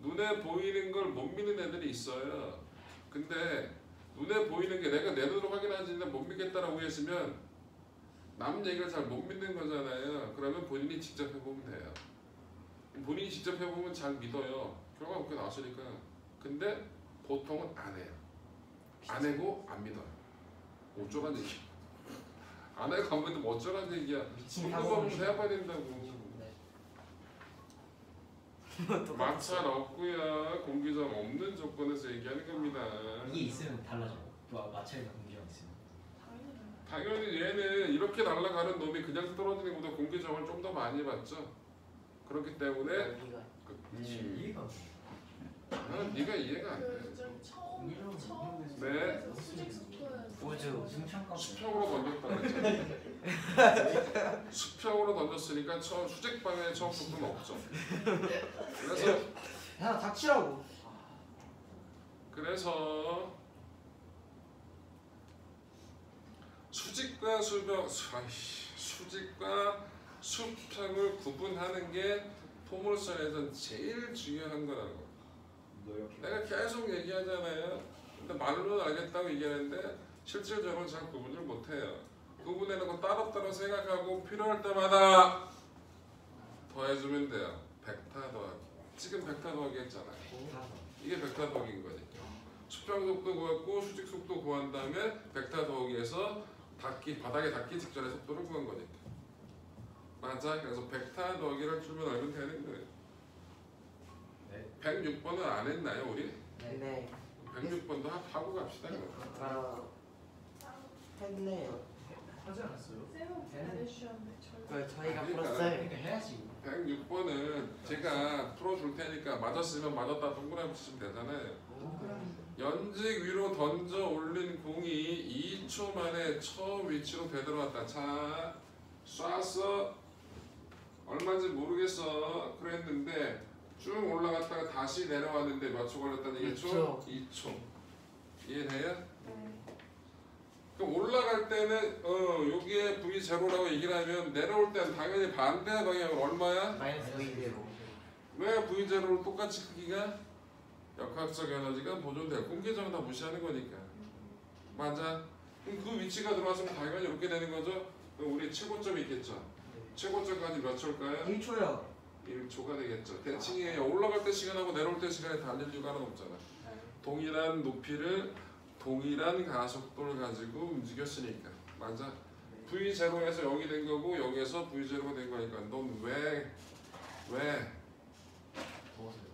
Speaker 1: 눈에 보이는 걸 못 믿는 애들이 있어요. 근데 눈에 보이는 게 내가 내 눈으로 확인하지는 못 믿겠다라고 했으면 남 얘기를 잘 못 믿는 거잖아요. 그러면 본인이 직접 해보면 돼요. 본인이 직접 해보면 잘 믿어요. 결과가 그렇게 나왔으니까. 근데 보통은 안 해요. 안 해고 안 믿어요. 어쩌란 얘기야. 안 해고 안 믿으면 어쩌란 얘기야. 궁금하면 해봐야 된다고. 마찰 없고요. 공기장 없는 조건에서 얘기하는 겁니다.
Speaker 3: 이게 있으면 달라져요. 또 마찰이나 공기랑 있으면.
Speaker 1: 당연히 얘는 이렇게 날아가는 놈이 그냥 떨어지는 것보다 공기정을 좀 더 많이 받죠. 그렇기 때문에
Speaker 5: 여기가
Speaker 3: 이해가
Speaker 1: 네가 이해가 안 돼.
Speaker 4: 처음
Speaker 1: 네.
Speaker 4: 수직 속도는
Speaker 2: 우주.
Speaker 1: 수평으로 던졌다 그랬잖아. 수평으로 던졌으니까 수직 방향의 처음 속도는 없죠.
Speaker 2: 야 닥치라고.
Speaker 1: 그래서 수직과 수평을 구분하는 게 포물선에선 제일 중요한 거라고. 내가 계속 얘기하잖아요. 근데 말로는 알겠다고 얘기하는데 실질적으로 잘 구분을 못해요. 구분해놓고 따로따로 생각하고 필요할 때마다 더해주면 돼요. 벡터 더하기. 지금 벡터 더하기 했잖아요. 이게 벡터 더하기인 거니까. 수평 속도 구했고 수직 속도 구한 다음에 벡터 더하기에서 바닥에 닿기 직전의 속도를 구한 거니까. 맞아. 그래서 벡터 더하기를 주면 알면 되는 거예요.
Speaker 3: 네.
Speaker 1: 106번은 안 했나요 우리?
Speaker 5: 네.
Speaker 1: 106번도 하고 갑시다.
Speaker 5: 바로 했네요.
Speaker 3: 하지 않았어요?
Speaker 4: 쌤은 보내주셨는데
Speaker 5: 저희가
Speaker 1: 그러니까
Speaker 5: 풀었어요.
Speaker 3: 그러니까 해야지.
Speaker 1: 106번은 제가 풀어줄 테니까 맞았으면 맞았다 동그라미 치시면 되잖아요. 연직 위로 던져 올린 공이 2초 만에 처음 위치로 되돌아왔다. 자, 쐈어. 얼마인지 모르겠어. 그랬는데 쭉 올라갔다가 다시 내려왔는데 몇 초 걸렸다는 얘기죠? 2초. 이해돼요?
Speaker 4: 네.
Speaker 1: 그럼 올라갈 때는 여기에 V0라고 얘기를 하면 내려올 때는 당연히 반대 방향으로 얼마야?
Speaker 5: 마이너스 V대로.
Speaker 1: 왜 V0로 똑같이 크기가? 역학적 에너지가 보존돼요. 공개적은 다 무시하는 거니까. 맞아. 그럼 그 위치가 들어왔으면 당연히 이렇게 되는 거죠. 그럼 우리 최고점이 있겠죠. 최고점까지 몇 초일까요?
Speaker 5: 1초요.
Speaker 1: 1초가 되겠죠. 대칭이에요. 올라갈 때 시간하고 내려올 때 시간이 달릴 이유가 하나도 없잖아. 동일한 높이를 동일한 가속도를 가지고 움직였으니까. 맞아. V0에서 0이 된 거고 여기에서 V0가 된 거니까 넌 왜
Speaker 3: 더워서요.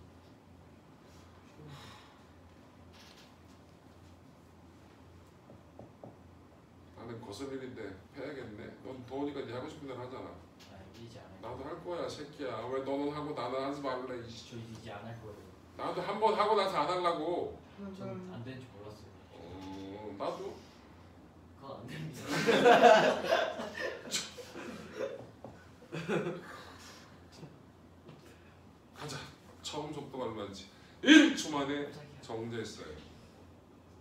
Speaker 1: 나는 거슬리는데 패야겠네. 넌 더우니까 네 하고 싶은 대로 하잖아.
Speaker 3: 아, 이제 안 할.
Speaker 1: 나도 할 거야 새끼야. 왜 너는 하고 나는 하지 말래. 이씨.
Speaker 3: 저 이제 안 할 거예요.
Speaker 1: 나도 한 번 하고 나서 안 하려고.
Speaker 3: 전안 되는 줄 몰랐어요.
Speaker 1: 나도.
Speaker 3: 그건 안 됩니다.
Speaker 1: 가자. 처음 속도가 얼마인지 1초 만에 정제했어요.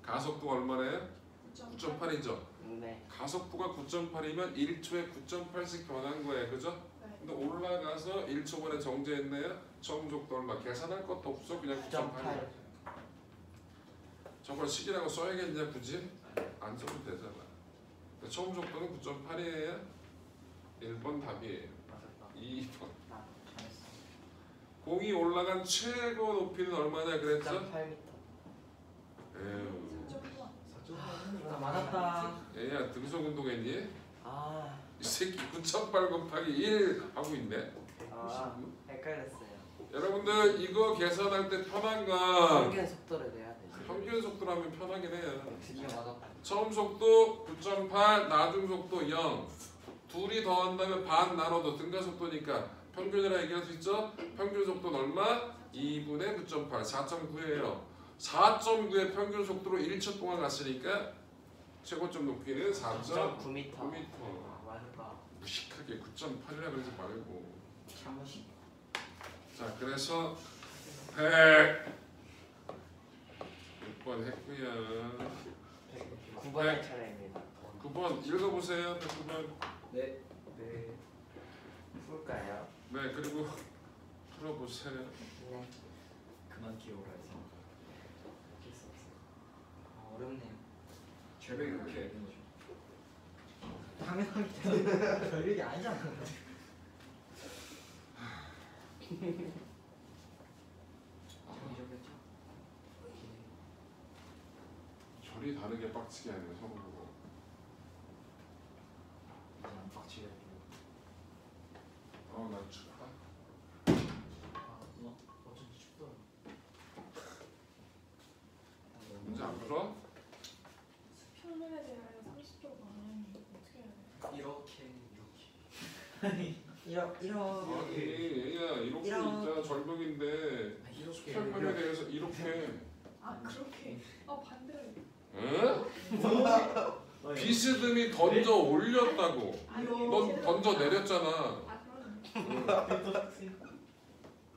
Speaker 1: 가속도가 얼마래요? 9.8이죠.
Speaker 5: 네.
Speaker 1: 가속도가 9.8이면 1초에 9.8씩 변한 거예요. 그죠?
Speaker 4: 네.
Speaker 1: 근데 올라가서 1초 만에 정제했네요. 처음 속도 얼마? 계산할 것도 없어. 그냥 9.8.
Speaker 5: 9.8.
Speaker 1: 저걸 식이라고 써야겠냐 굳이? 안 써도 되잖아. 근데 처음 속도는 9.8이에요. 1번 답이에요.
Speaker 2: 맞았다.
Speaker 1: 2번.
Speaker 5: 아, 잘했어.
Speaker 1: 공이 올라간 최고 높이는 얼마냐 그랬죠?
Speaker 5: 9.8m.
Speaker 1: 에휴.
Speaker 5: 아, 맞았다.
Speaker 1: 얘야 등속 운동했니?
Speaker 5: 아,
Speaker 1: 이 새끼 9.8 곱하기 1 하고 있네.
Speaker 5: 아, 헷갈렸어요.
Speaker 1: 여러분들 이거 계산할 때 편한 건
Speaker 5: 평균 속도를 내야 되지.
Speaker 1: 평균 속도라면 편하긴 해요.
Speaker 5: 진짜 맞았다.
Speaker 1: 처음 속도 9.8, 나중 속도 0. 둘이 더한다면 반 나눠도 등가 속도니까 평균이라 얘기할 수 있죠? 평균 속도는 얼마? 2분의 9.8, 4.9예요. 4.9의 평균 속도로 1초 동안 갔으니까 최고점 높이는 4.9m.
Speaker 5: 9m. 맞았다.
Speaker 1: 무식하게 9.8이라 그러지 말고.
Speaker 5: 참으시.
Speaker 1: 자, 그래서 100 6번 했고요.
Speaker 5: 9번의 차례입니다.
Speaker 1: 9번 읽어보세요. 9번.
Speaker 3: 네.
Speaker 5: 네. 풀까요?
Speaker 1: 네, 그리고 풀어보세요.
Speaker 5: 네.
Speaker 3: 그만 기억을 해서. 어쩔 수 없어요.
Speaker 5: 아, 어렵네요.
Speaker 3: 절벽이 그렇게 얇은 거죠.
Speaker 2: 당연하게 별일이 아니잖아.
Speaker 5: 정의적이었죠?
Speaker 1: 결이 다르게 빡치게 하네요. 서로 보고.
Speaker 3: 이제 안 빡치게 할게요.
Speaker 1: 나 춥다.
Speaker 2: 어쩐지 춥더라.
Speaker 1: 문제 안 풀어?
Speaker 4: 수평면에 대하여 30도 방향이 어떻게 해야 돼?
Speaker 3: 이렇게.
Speaker 5: 이렇게.
Speaker 1: 아니, 얘야 이렇게 있잖아. 절벽인데
Speaker 3: 이렇게.
Speaker 1: 수평면에 대해서 이렇게.
Speaker 4: 아 그렇게. 반대로.
Speaker 1: 응? 비스듬히 던져 올렸다고. 넌 던져 내렸잖아.
Speaker 4: 아 그러네.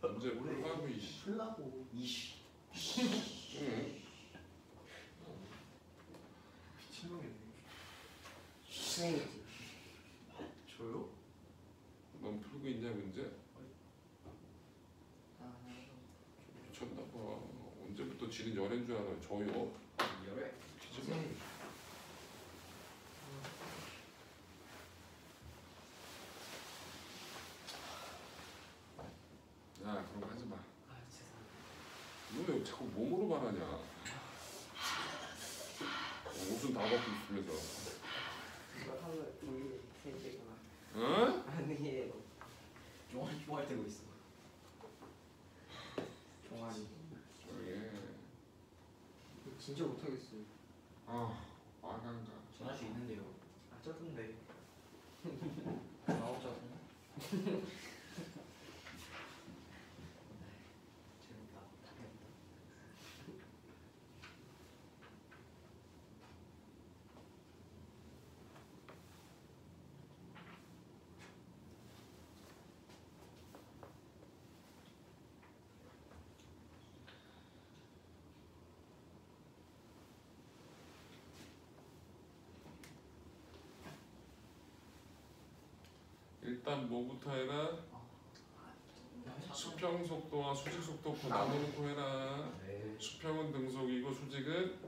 Speaker 1: 문제 풀라고 이씨.
Speaker 2: 풀라고.
Speaker 3: 이씨.
Speaker 1: 응.
Speaker 2: 미친놈이네.
Speaker 5: 스네이지.
Speaker 2: 저요?
Speaker 1: 넌 풀고 있냐 문제?
Speaker 5: 아,
Speaker 1: 미쳤나봐. 언제부터 지는 연애인 줄 알아. 저요.
Speaker 3: 열애.
Speaker 1: 기집애. 야 그런 거 하지 마.
Speaker 5: 아, 죄송합니다.
Speaker 1: 너 왜 자꾸 몸으로 말하냐? 옷은 다 벗고 있으면서.
Speaker 5: 이거 하면 둘, 셋이구나.
Speaker 1: 응?
Speaker 5: 아니에요.
Speaker 3: 쫑알 대고 있어.
Speaker 5: 종아리.
Speaker 1: 왜?
Speaker 2: 진짜 못하겠어요.
Speaker 1: 아간가.
Speaker 3: 전할 수 있는데요.
Speaker 5: 아, 쩌던데.
Speaker 3: 나오죠. 재밌다.
Speaker 1: 일단 뭐부터 해라? 수평 속도와 수직 속도부터 나눠놓고 해라.
Speaker 3: 네.
Speaker 1: 수평은 등속이고 수직은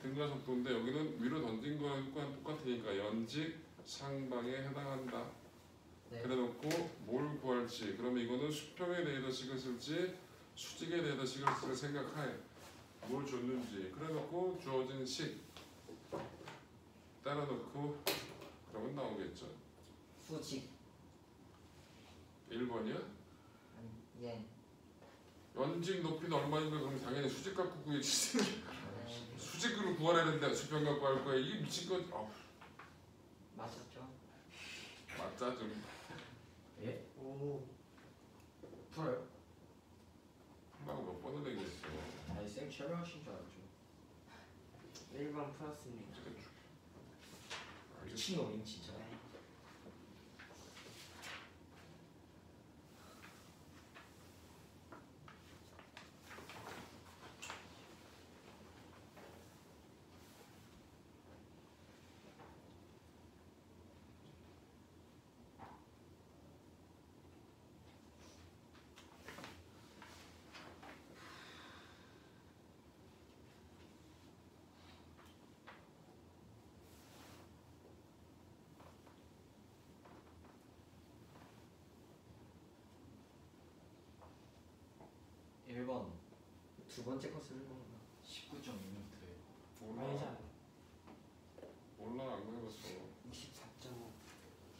Speaker 1: 등가 속도인데 여기는 위로 던진 거랑 똑같으니까 연직 상방에 해당한다.
Speaker 3: 네.
Speaker 1: 그래놓고 뭘 구할지. 그러면 이거는 수평에 대해서 식을 쓸지 수직에 대해서 식을 쓸 생각하에 뭘 줬는지. 그래놓고 주어진 식 따라놓고 그러면 나오겠죠.
Speaker 5: 수직.
Speaker 1: 1번이야?
Speaker 5: 예.
Speaker 1: 연직 높이는 얼마인가 그러면 당연히 수직 갖고 구해지지. 수직으로 구하려야 된다. 수평 갖고 할 거야. 이게 미친 거지.
Speaker 5: 맞았죠?
Speaker 1: 맞자 좀.
Speaker 3: 예?
Speaker 5: 오.
Speaker 3: 풀어요?
Speaker 1: 하려고 몇 번을 얘기했어.
Speaker 3: 아니 쌤 촬영하신 줄 알았죠.
Speaker 5: 1번 풀었습니다.
Speaker 3: 미친놈임 진짜.
Speaker 5: 네. 두 번째 컷을 해보나?
Speaker 3: 19.6m예요.
Speaker 1: 몰라. 몰라 안 해봤어.
Speaker 5: 24.5.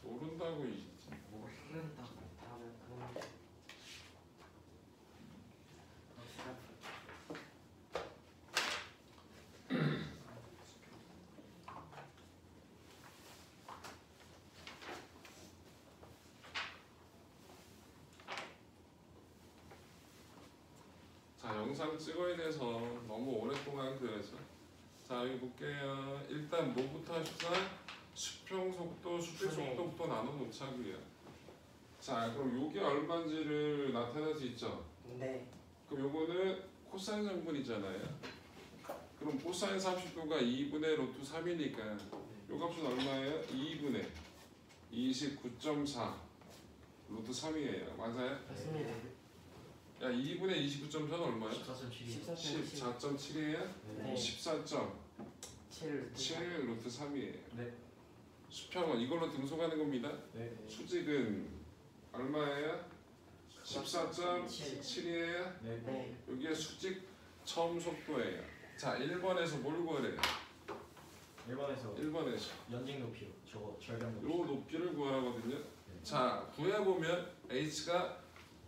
Speaker 1: 모른다고 이.
Speaker 5: 모른다고. 다음에 그럼.
Speaker 1: 자 영상 찍어야 돼서 너무 오랫동안 그래서 자 여기 볼게요. 일단 뭐부터 합시다. 수평 속도, 수직 속도부터 나눠 놓자고요. 자 그럼 요게 얼마인지를 나타낼 수 있죠.
Speaker 5: 네.
Speaker 1: 그럼 요거는 코사인 성분이잖아요. 그럼 코사인 30도가 2분의 루트 3이니까 요 값은 얼마예요? 2분의 29.4 루트 3이에요. 맞아요?
Speaker 5: 맞습니다.
Speaker 1: 야 2분의 29.4는 얼마야?
Speaker 3: 14.7이요.
Speaker 1: 14.7이에요?
Speaker 5: 네.
Speaker 1: 14.7
Speaker 5: 7
Speaker 1: 루트 3이에요.
Speaker 3: 네.
Speaker 1: 수평은 이걸로 등속하는 겁니다.
Speaker 3: 네.
Speaker 1: 수직은 얼마예요? 14.7이에요?
Speaker 3: 네.
Speaker 5: 네.
Speaker 1: 여기에 수직 처음 속도예요. 자 1번에서 뭘 구하래요?
Speaker 3: 1번에서
Speaker 1: 1번에서
Speaker 3: 연직 높이요. 저거 절벽 높이.
Speaker 1: 요 높이를 구하라거든요. 자 구해보면 h가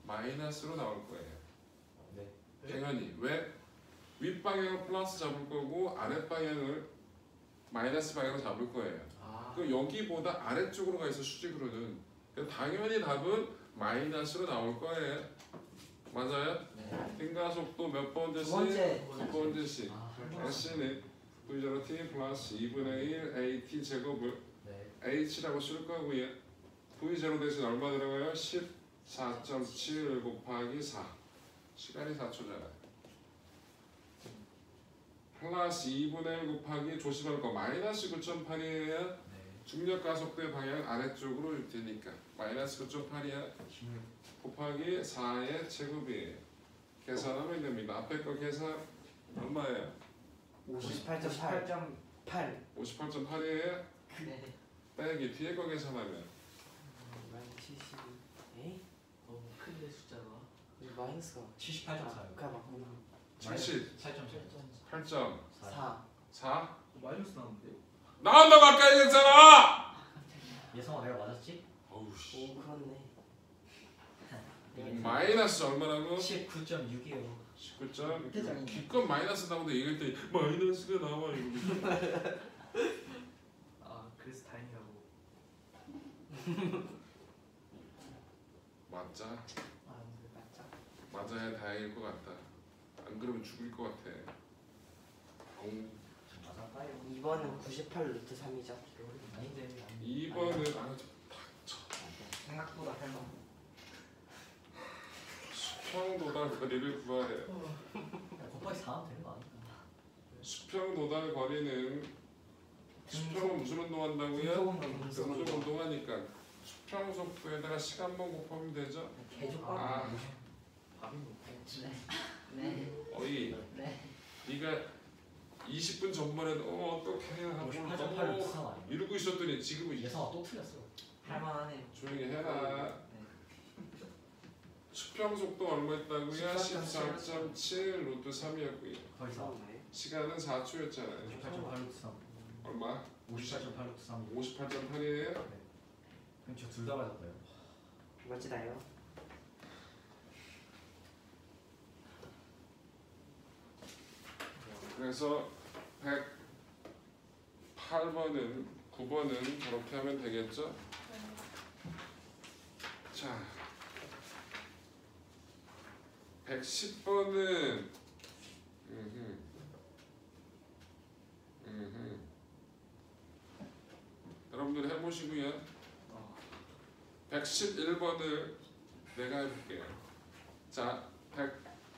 Speaker 1: 마이너스로 나올 거예요.
Speaker 3: 네.
Speaker 1: 당연히 왜? 윗방향을 플러스 잡을 거고 아랫방향을 마이너스 방향으로 잡을 거예요.
Speaker 5: 아.
Speaker 1: 그 여기보다 아래쪽으로 가 있어 수직으로는. 당연히 답은 마이너스로 나올 거예요. 맞아요?
Speaker 5: 네.
Speaker 1: 등가 속도 몇 번째
Speaker 5: 두
Speaker 1: 씩?
Speaker 5: 번째.
Speaker 1: 두 번째 씩.
Speaker 3: 아,
Speaker 1: S는 V0 T 플러스 2분의 1 AT 제곱을
Speaker 3: 네.
Speaker 1: H라고 쓸 거고요. V0 대신 얼마 들어가요? 14.7 곱하기 4. 시간이 4초잖아요. 플러스 2분의 1 곱하기 조심할 거 마이너스 9.8이에요.
Speaker 3: 네.
Speaker 1: 중력 가속도의 방향 아래쪽으로 되니까 마이너스 9.8이야.
Speaker 3: 16.
Speaker 1: 곱하기 4의 제곱이에요. 계산하면 됩니다. 앞에 거 계산 얼마예요?
Speaker 5: 58.8.
Speaker 1: 58.8이에요.
Speaker 5: 네.
Speaker 1: 빼기 뒤에 거 계산하면
Speaker 5: 마이너스 72. 에이?
Speaker 2: 너무 큰데 숫자가.
Speaker 5: 이거 마이너스가.
Speaker 3: 78.4요.
Speaker 5: 아까 맞구나.
Speaker 1: 70
Speaker 3: 8.7.
Speaker 1: 8.4
Speaker 5: 4.
Speaker 2: 마이너스 나는데?
Speaker 1: 나온다고 아까 얘기했잖아.
Speaker 3: 예성아 내가 맞았지?
Speaker 1: 어우 씨.
Speaker 5: 오 그렇네.
Speaker 1: 마이너스 얼마라고?
Speaker 3: 19.6이요.
Speaker 1: 19점. 기껏 마이너스 나오는데 얘기할 때 마이너스가 나와 이러고.
Speaker 2: 아 그래서 다행이라고.
Speaker 1: 맞자.
Speaker 5: 아 맞죠?
Speaker 1: 맞아야 다행일 것 같다. 안 그러면 죽을 것 같아.
Speaker 3: 맞았다요.
Speaker 5: 2번은 98 루트 3이죠.
Speaker 3: 아닌데.
Speaker 1: 2번은
Speaker 5: 생각보다 할만.
Speaker 1: 수평 도달 거리를 구하래요.
Speaker 3: 곱하기 4하면 되는 거 아닌가?
Speaker 1: 수평 도달 거리는 수평은 무슨 운동한다고요?
Speaker 5: 등속
Speaker 1: 등속 운동하니까 수평 속도에다가 시간만 곱하면 되죠?
Speaker 5: 개조
Speaker 1: 아.
Speaker 2: 밥이 뭐
Speaker 5: 네.
Speaker 1: 어이
Speaker 5: 네.
Speaker 1: 네가 20분 전번에 어떻게 하고
Speaker 3: 58점 8 루트 3 아니에요?
Speaker 1: 이러고 있었더니 지금은
Speaker 3: 예상아 또 틀렸어.
Speaker 5: 할만하네요.
Speaker 1: 조용히 해라.
Speaker 5: 네.
Speaker 1: 수평 속도 얼마였다고요?
Speaker 5: 14.7
Speaker 1: 14.7 루트 3이었고요.
Speaker 3: 거의 4.
Speaker 1: 시간은 4초였잖아요.
Speaker 3: 58.8 루트 3.
Speaker 1: 얼마?
Speaker 3: 58.8 루트 3.
Speaker 1: 58.8이에요?
Speaker 3: 그럼 저 둘 다 맞았어요.
Speaker 5: 멋지다요.
Speaker 1: 그래서 108번은 9번은 그렇게 하면 되겠죠?
Speaker 4: 네.
Speaker 1: 자, 110번은 여러분들 해보시고요. 111번을 내가 해볼게요. 자,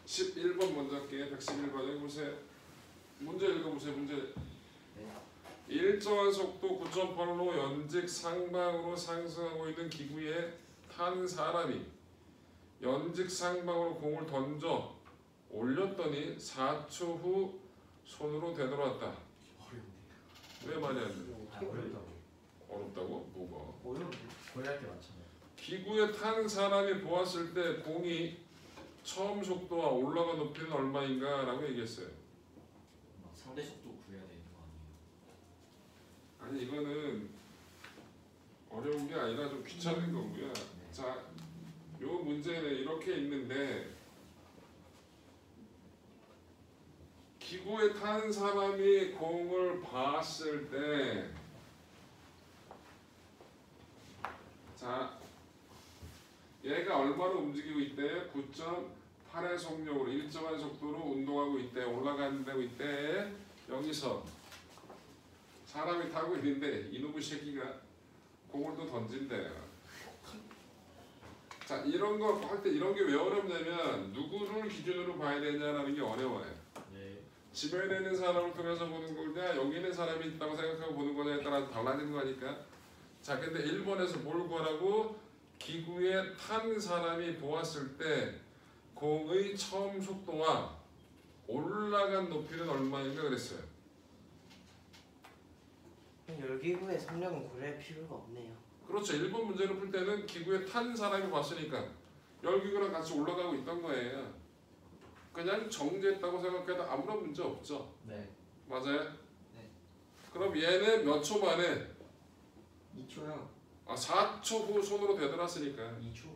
Speaker 1: 111번 먼저 할게요. 111번 해보세요. 문제 읽어보세요. 문제. 일정한 속도 9.8로 연직 상방으로 상승하고 있는 기구에 탄 사람이 연직 상방으로 공을 던져 올렸더니 4초 후 손으로 되돌았다.
Speaker 3: 어려운데.
Speaker 1: 왜 말이 안 돼?
Speaker 3: 어렵다고.
Speaker 1: 어렵다고? 뭐가?
Speaker 5: 어려운데.
Speaker 3: 고려할 게 많잖아요.
Speaker 1: 기구에 탄 사람이 보았을 때 공이 처음 속도와 올라간 높이는 얼마인가? 라고 얘기했어요.
Speaker 3: 상대 속도 구해야 되는 거 아니에요?
Speaker 1: 아니 이거는 어려운 게 아니라 좀 귀찮은 거고요. 자, 요 문제는 이렇게 있는데 기구에 탄 사람이 공을 봤을 때 자, 얘가 얼마로 움직이고 있대? 9.8의 속력으로 일정한 속도로 운동하고 있대. 올라가고 있대. 여기서 사람이 타고 있는데 이놈의 새끼가 공을 또 던진대요. 자, 이런 거 할 때 이런 게 왜 어렵냐면 누구를 기준으로 봐야 되냐라는 게 어려워요.
Speaker 3: 네.
Speaker 1: 집에 있는 사람을 통해서 보는 거냐 여기 있는 사람이 있다고 생각하고 보는 거냐에 따라 달라지는 거니까. 자, 근데 1번에서 뭘 구하라고? 기구에 탄 사람이 보았을 때 공의 처음 속도와 올라간 높이는 얼마인가 그랬어요.
Speaker 5: 열기구의 속력은 고려할 필요가 없네요.
Speaker 1: 그렇죠. 1번 문제를 풀 때는 기구에 탄 사람이 봤으니까 열기구랑 같이 올라가고 있던 거예요. 그냥 정지했다고 생각해도 아무런 문제 없죠.
Speaker 3: 네.
Speaker 1: 맞아요?
Speaker 5: 네.
Speaker 1: 그럼 얘는 몇 초 만에
Speaker 5: 2초요.
Speaker 1: 4초 후 손으로 되돌았으니까
Speaker 3: 2초.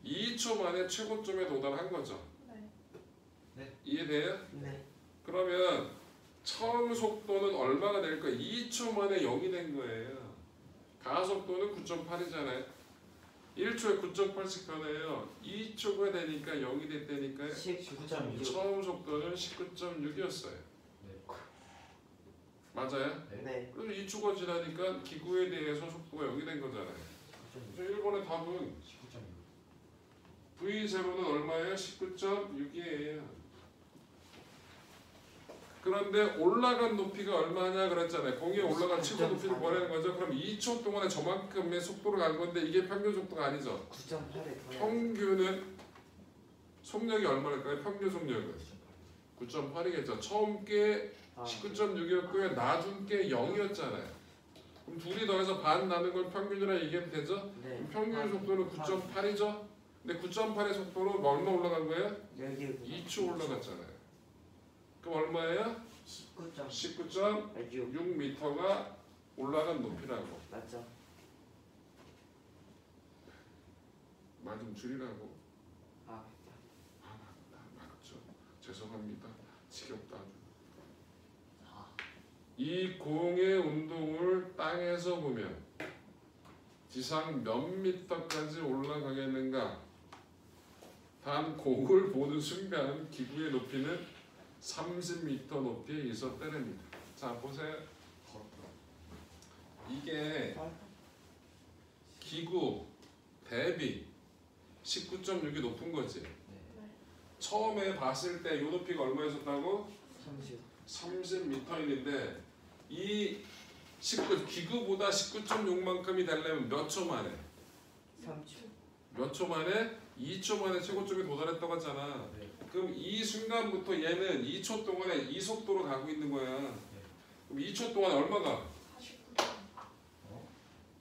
Speaker 1: 2초 만에 최고점에 도달한 거죠.
Speaker 4: 네.
Speaker 1: 이해돼요?
Speaker 5: 네.
Speaker 1: 그러면 처음 속도는 얼마가 될 거예요? 2초 만에 0이 된 거예요. 가속도는 9.8이잖아요. 1초에 9.8씩 변해요. 2초가 되니까 0이 됐다니까요.
Speaker 5: 19.6.
Speaker 1: 처음 속도는 19.6이었어요.
Speaker 3: 네.
Speaker 1: 맞아요?
Speaker 5: 네.
Speaker 1: 그래서 2초가 지나니까 기구에 대해서 속도가 0이 된 거잖아요. 그래서 1번의 답은
Speaker 3: 19.6.
Speaker 1: V0는 얼마예요? 19.6이에요. 그런데 올라간 높이가 얼마냐 그랬잖아요. 공이 올라간 최고 높이를 구하는 거죠. 그럼 2초 동안에 저만큼의 속도를 간 건데 이게 평균 속도가 아니죠.
Speaker 5: 9.8에 더.
Speaker 1: 평균은 속력이 얼마일까요? 평균 속력은 9.8이겠죠. 처음 게 19.6이었고요. 낮은 게 0이었잖아요. 그럼 둘이 더해서 반 나는 걸 평균이라 얘기하면 되죠?
Speaker 5: 네.
Speaker 1: 그럼 평균 속도는 9.8이죠? 근데 9.8의 속도로 얼마 올라간 거예요?
Speaker 5: 열기구.
Speaker 1: 2초 올라갔잖아요. 그럼 얼마예요?
Speaker 5: 19.6.
Speaker 1: 19.6m가 올라간 높이라고.
Speaker 5: 맞죠?
Speaker 1: 말 좀 줄이라고.
Speaker 5: 아,
Speaker 1: 맞죠. 죄송합니다. 지겹다. 이 공의 운동을 땅에서 보면 지상 몇 미터까지 올라가겠는가? 단 공을 보는 순간 기구의 높이는 30m 높이에 있었다랍니다. 자, 보세요. 이게 기구 대비 19.6이 높은 거지. 처음에 봤을 때 이 높이가 얼마였었다고? 30m인데 이 기구보다 19.6만큼이 되려면 몇 초 만에?
Speaker 5: 30초.
Speaker 1: 몇 초 만에? 2초 만에 최고점에 도달했다고 했잖아.
Speaker 3: 네.
Speaker 1: 그럼 이 순간부터 얘는 2초 동안에 이 속도로 가고 있는 거야. 그럼 2초 동안에 얼마가?
Speaker 4: 49점.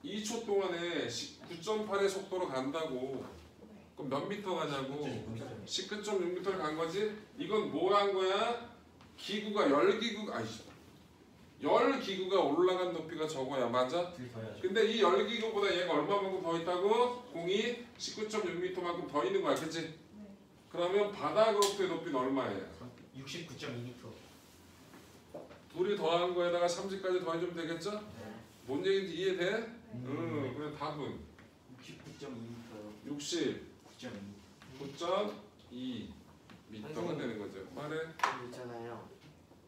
Speaker 1: 2초 동안에 9.8의 속도로 간다고.
Speaker 4: 네.
Speaker 1: 그럼 몇 미터 가냐고?
Speaker 3: 19.6m.
Speaker 1: 19.6m를 간 거지? 이건 뭐 한 거야? 기구가 열 기구가 올라간 높이가 저거야. 맞아?
Speaker 3: 둘이 더 해야죠.
Speaker 1: 근데 이 열 기구보다 얘가 얼마만큼 더 있다고? 공이 19.6m만큼 더 있는 거야. 그치?
Speaker 4: 네.
Speaker 1: 그러면 바닥으로부터의 높이는 얼마예요?
Speaker 3: 69.2m.
Speaker 1: 둘이 더한 거에다가 30까지 더해주면 되겠죠?
Speaker 3: 네.
Speaker 1: 뭔 얘기인지 이해돼?
Speaker 3: 음.
Speaker 1: 그럼 답은
Speaker 5: 69.2m요.
Speaker 1: 69.2m가 되는 거죠. 말해.
Speaker 5: 그 있잖아요.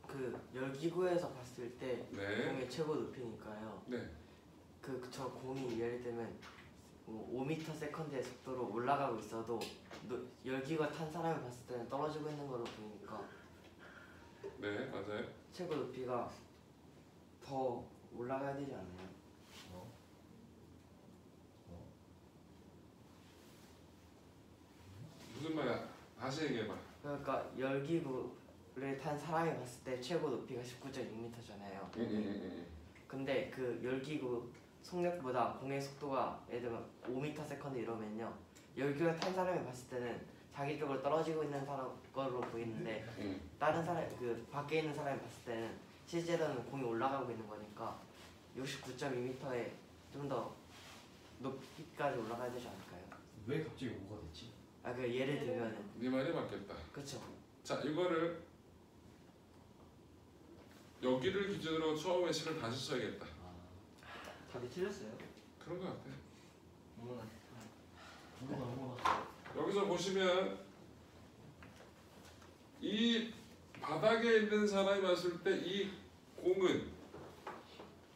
Speaker 5: 그 열기구에서 봤을 때
Speaker 1: 네.
Speaker 5: 공의 최고 높이니까요.
Speaker 1: 네.
Speaker 5: 저 공이 예를 들면 5m 세컨드의 속도로 올라가고 있어도 열기구가 탄 사람이 봤을 때는 떨어지고 있는 걸로 보이니까
Speaker 1: 네, 맞아요.
Speaker 5: 최고 높이가 더 올라가야 되지 않나요?
Speaker 1: 무슨 말이야? 다시 얘기해봐.
Speaker 5: 그러니까 열기구를 탄 사람이 봤을 때 최고 높이가 19.6m잖아요. 근데 그 열기구 속력보다 공의 속도가 예를 들면 5m 세컨드 이러면요, 열기구가 탄 사람이 봤을 때는 자기 쪽으로 떨어지고 있는 사람 걸로 보이는데 다른 사람 그 밖에 있는 사람이 봤을 때는 실제로는 공이 올라가고 있는 거니까 69.2m에 좀 더 높이까지 올라가야 되지 않을까요?
Speaker 3: 왜 갑자기 5가 됐지?
Speaker 5: 그 예를 들면은
Speaker 1: 네 말이 맞겠다.
Speaker 5: 그쵸.
Speaker 1: 자, 이거를 여기를 기준으로 처음에 식을 다시 써야겠다.
Speaker 2: 답이 틀렸어요?
Speaker 1: 그런 거 같아.
Speaker 2: 어머나.
Speaker 3: 어머나.
Speaker 1: 여기서 보시면 이 바닥에 있는 사람이 봤을 때 이 공은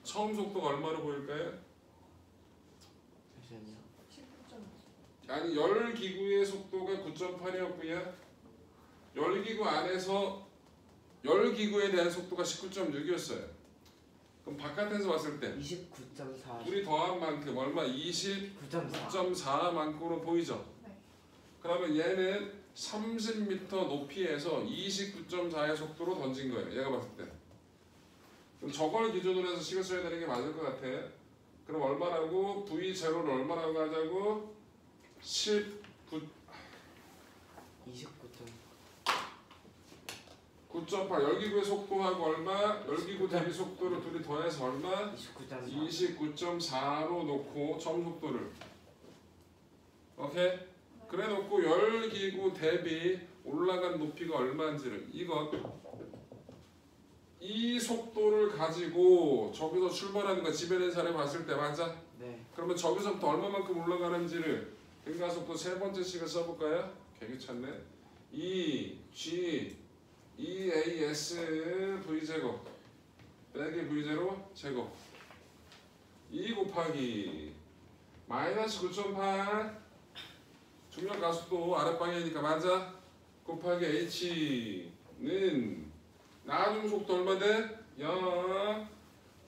Speaker 1: 처음 속도가 얼마로 보일까요?
Speaker 5: 잠시만요.
Speaker 4: 19점.
Speaker 1: 아니, 열 기구의 속도가 9.8이었고요. 열 기구 안에서 열 기구에 대한 속도가 19.6이었어요. 그럼 바깥에서 봤을 때
Speaker 5: 29.4.
Speaker 1: 둘이 더한 만큼 얼마? 29.4
Speaker 5: 9.4.
Speaker 1: 만큼으로 보이죠?
Speaker 4: 네.
Speaker 1: 그러면 얘는 30m 높이에서 29.4의 속도로 던진 거예요. 얘가 봤을 때. 그럼 저걸 기준으로 해서 식을 써야 되는 게 맞을 것 같아. 그럼 얼마라고? V0를 얼마라고 하자고? 9.8 열기구의 속도하고 얼마? 열기구 대비 속도를 둘이 더해서 얼마?
Speaker 5: 29.4.
Speaker 1: 29.4로 놓고 처음 속도를 오케이? 그래 놓고 열기구 대비 올라간 높이가 얼마인지를 이 속도를 가지고 저기서 출발하는 거 집에 있는 사람이 봤을 때 맞아?
Speaker 5: 네.
Speaker 1: 그러면 저기서부터 얼마만큼 올라가는지를 등가속도 세 번째 식을 써볼까요? 되게 찾네. E, G, E, A, S, V제곱 빼기 V0 제곱 2 곱하기 마이너스 9.8 중력 가속도 아랫방향이니까 맞아? 곱하기 H는 나중 속도 얼마 돼? 0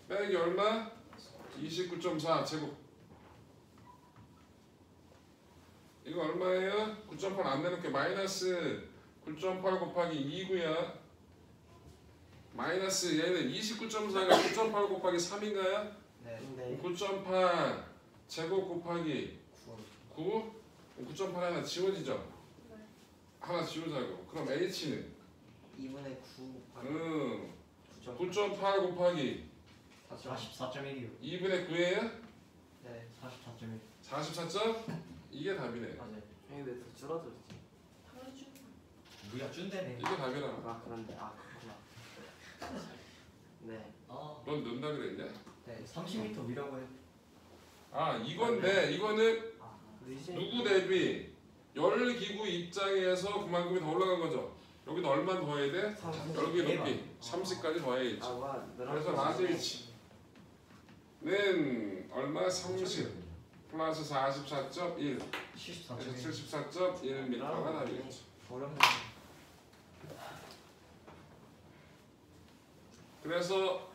Speaker 1: 빼기 얼마? 29.4 제곱. 이거 얼마예요? 9.8 안 내놓게 마이너스 9.8 곱하기 2고요. 마이너스 얘는 29.4가 9.8 곱하기 3인가요?
Speaker 5: 네.
Speaker 1: 9.8 제곱 곱하기 9? 9.8 하나 지워지죠?
Speaker 4: 네.
Speaker 1: 하나 지우자고. 그럼 H는
Speaker 5: 2분의 9.
Speaker 1: 9.8 곱하기
Speaker 3: 44.1이요.
Speaker 1: 2분의 9예요?
Speaker 2: 네.
Speaker 3: 44.1.
Speaker 1: 44점? 이게 답이네.
Speaker 2: 맞아요.
Speaker 5: 형이 왜 더 줄어들었지?
Speaker 4: 다르죠.
Speaker 3: 우리가 준대네.
Speaker 1: 이게 답이라.
Speaker 5: 그런데 그렇구나. 네.
Speaker 1: 넌 넣는다 그랬냐?
Speaker 2: 네.
Speaker 3: 30m 위라고 해.
Speaker 1: 아, 이건데 이거는
Speaker 5: 의심.
Speaker 1: 누구 대비 열기구 입장에서 그만큼이 더 올라간 거죠. 여기도 얼마 더 해야 돼? 여기 높이 30까지 더 해야지. 그래서 마스위치는 얼마? 30 플러스 44.1 그래서
Speaker 3: 74.1.
Speaker 1: 74.1m가 답이겠죠.
Speaker 2: 어렵네.
Speaker 1: 그래서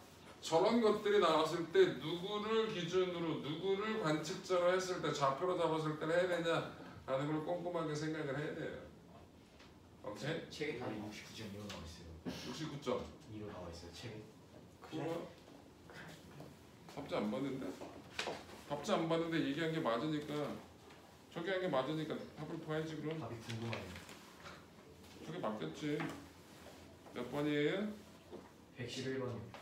Speaker 1: 저런 것들이 나왔을 때 누구를 기준으로 누구를 관측자로 했을 때 좌표로 잡았을 때는 해야 되냐라는 걸 꼼꼼하게 생각을 해야 돼요. 오케이?
Speaker 3: 책에 답이 69.2로 나와 있어요.
Speaker 1: 69점.
Speaker 3: 2로 나와 있어요. 책에.
Speaker 1: 그거 답지 안 봤는데? 답지 안 봤는데 얘기한 게 맞으니까 저기 한 게 맞으니까 답을 봐야지 그럼.
Speaker 3: 답이 궁금하네요.
Speaker 1: 저게 맞겠지. 몇 번이에요?
Speaker 3: 111번이요.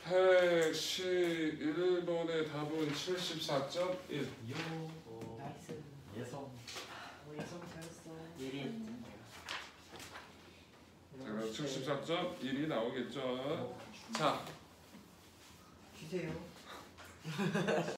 Speaker 1: 백 11번의 답은 74.1.
Speaker 3: 요.
Speaker 5: 나이스.
Speaker 3: 예성.
Speaker 5: 예성 잘했어. 1인.
Speaker 1: 제가 74.1이 나오겠죠. 자,
Speaker 5: 주세요.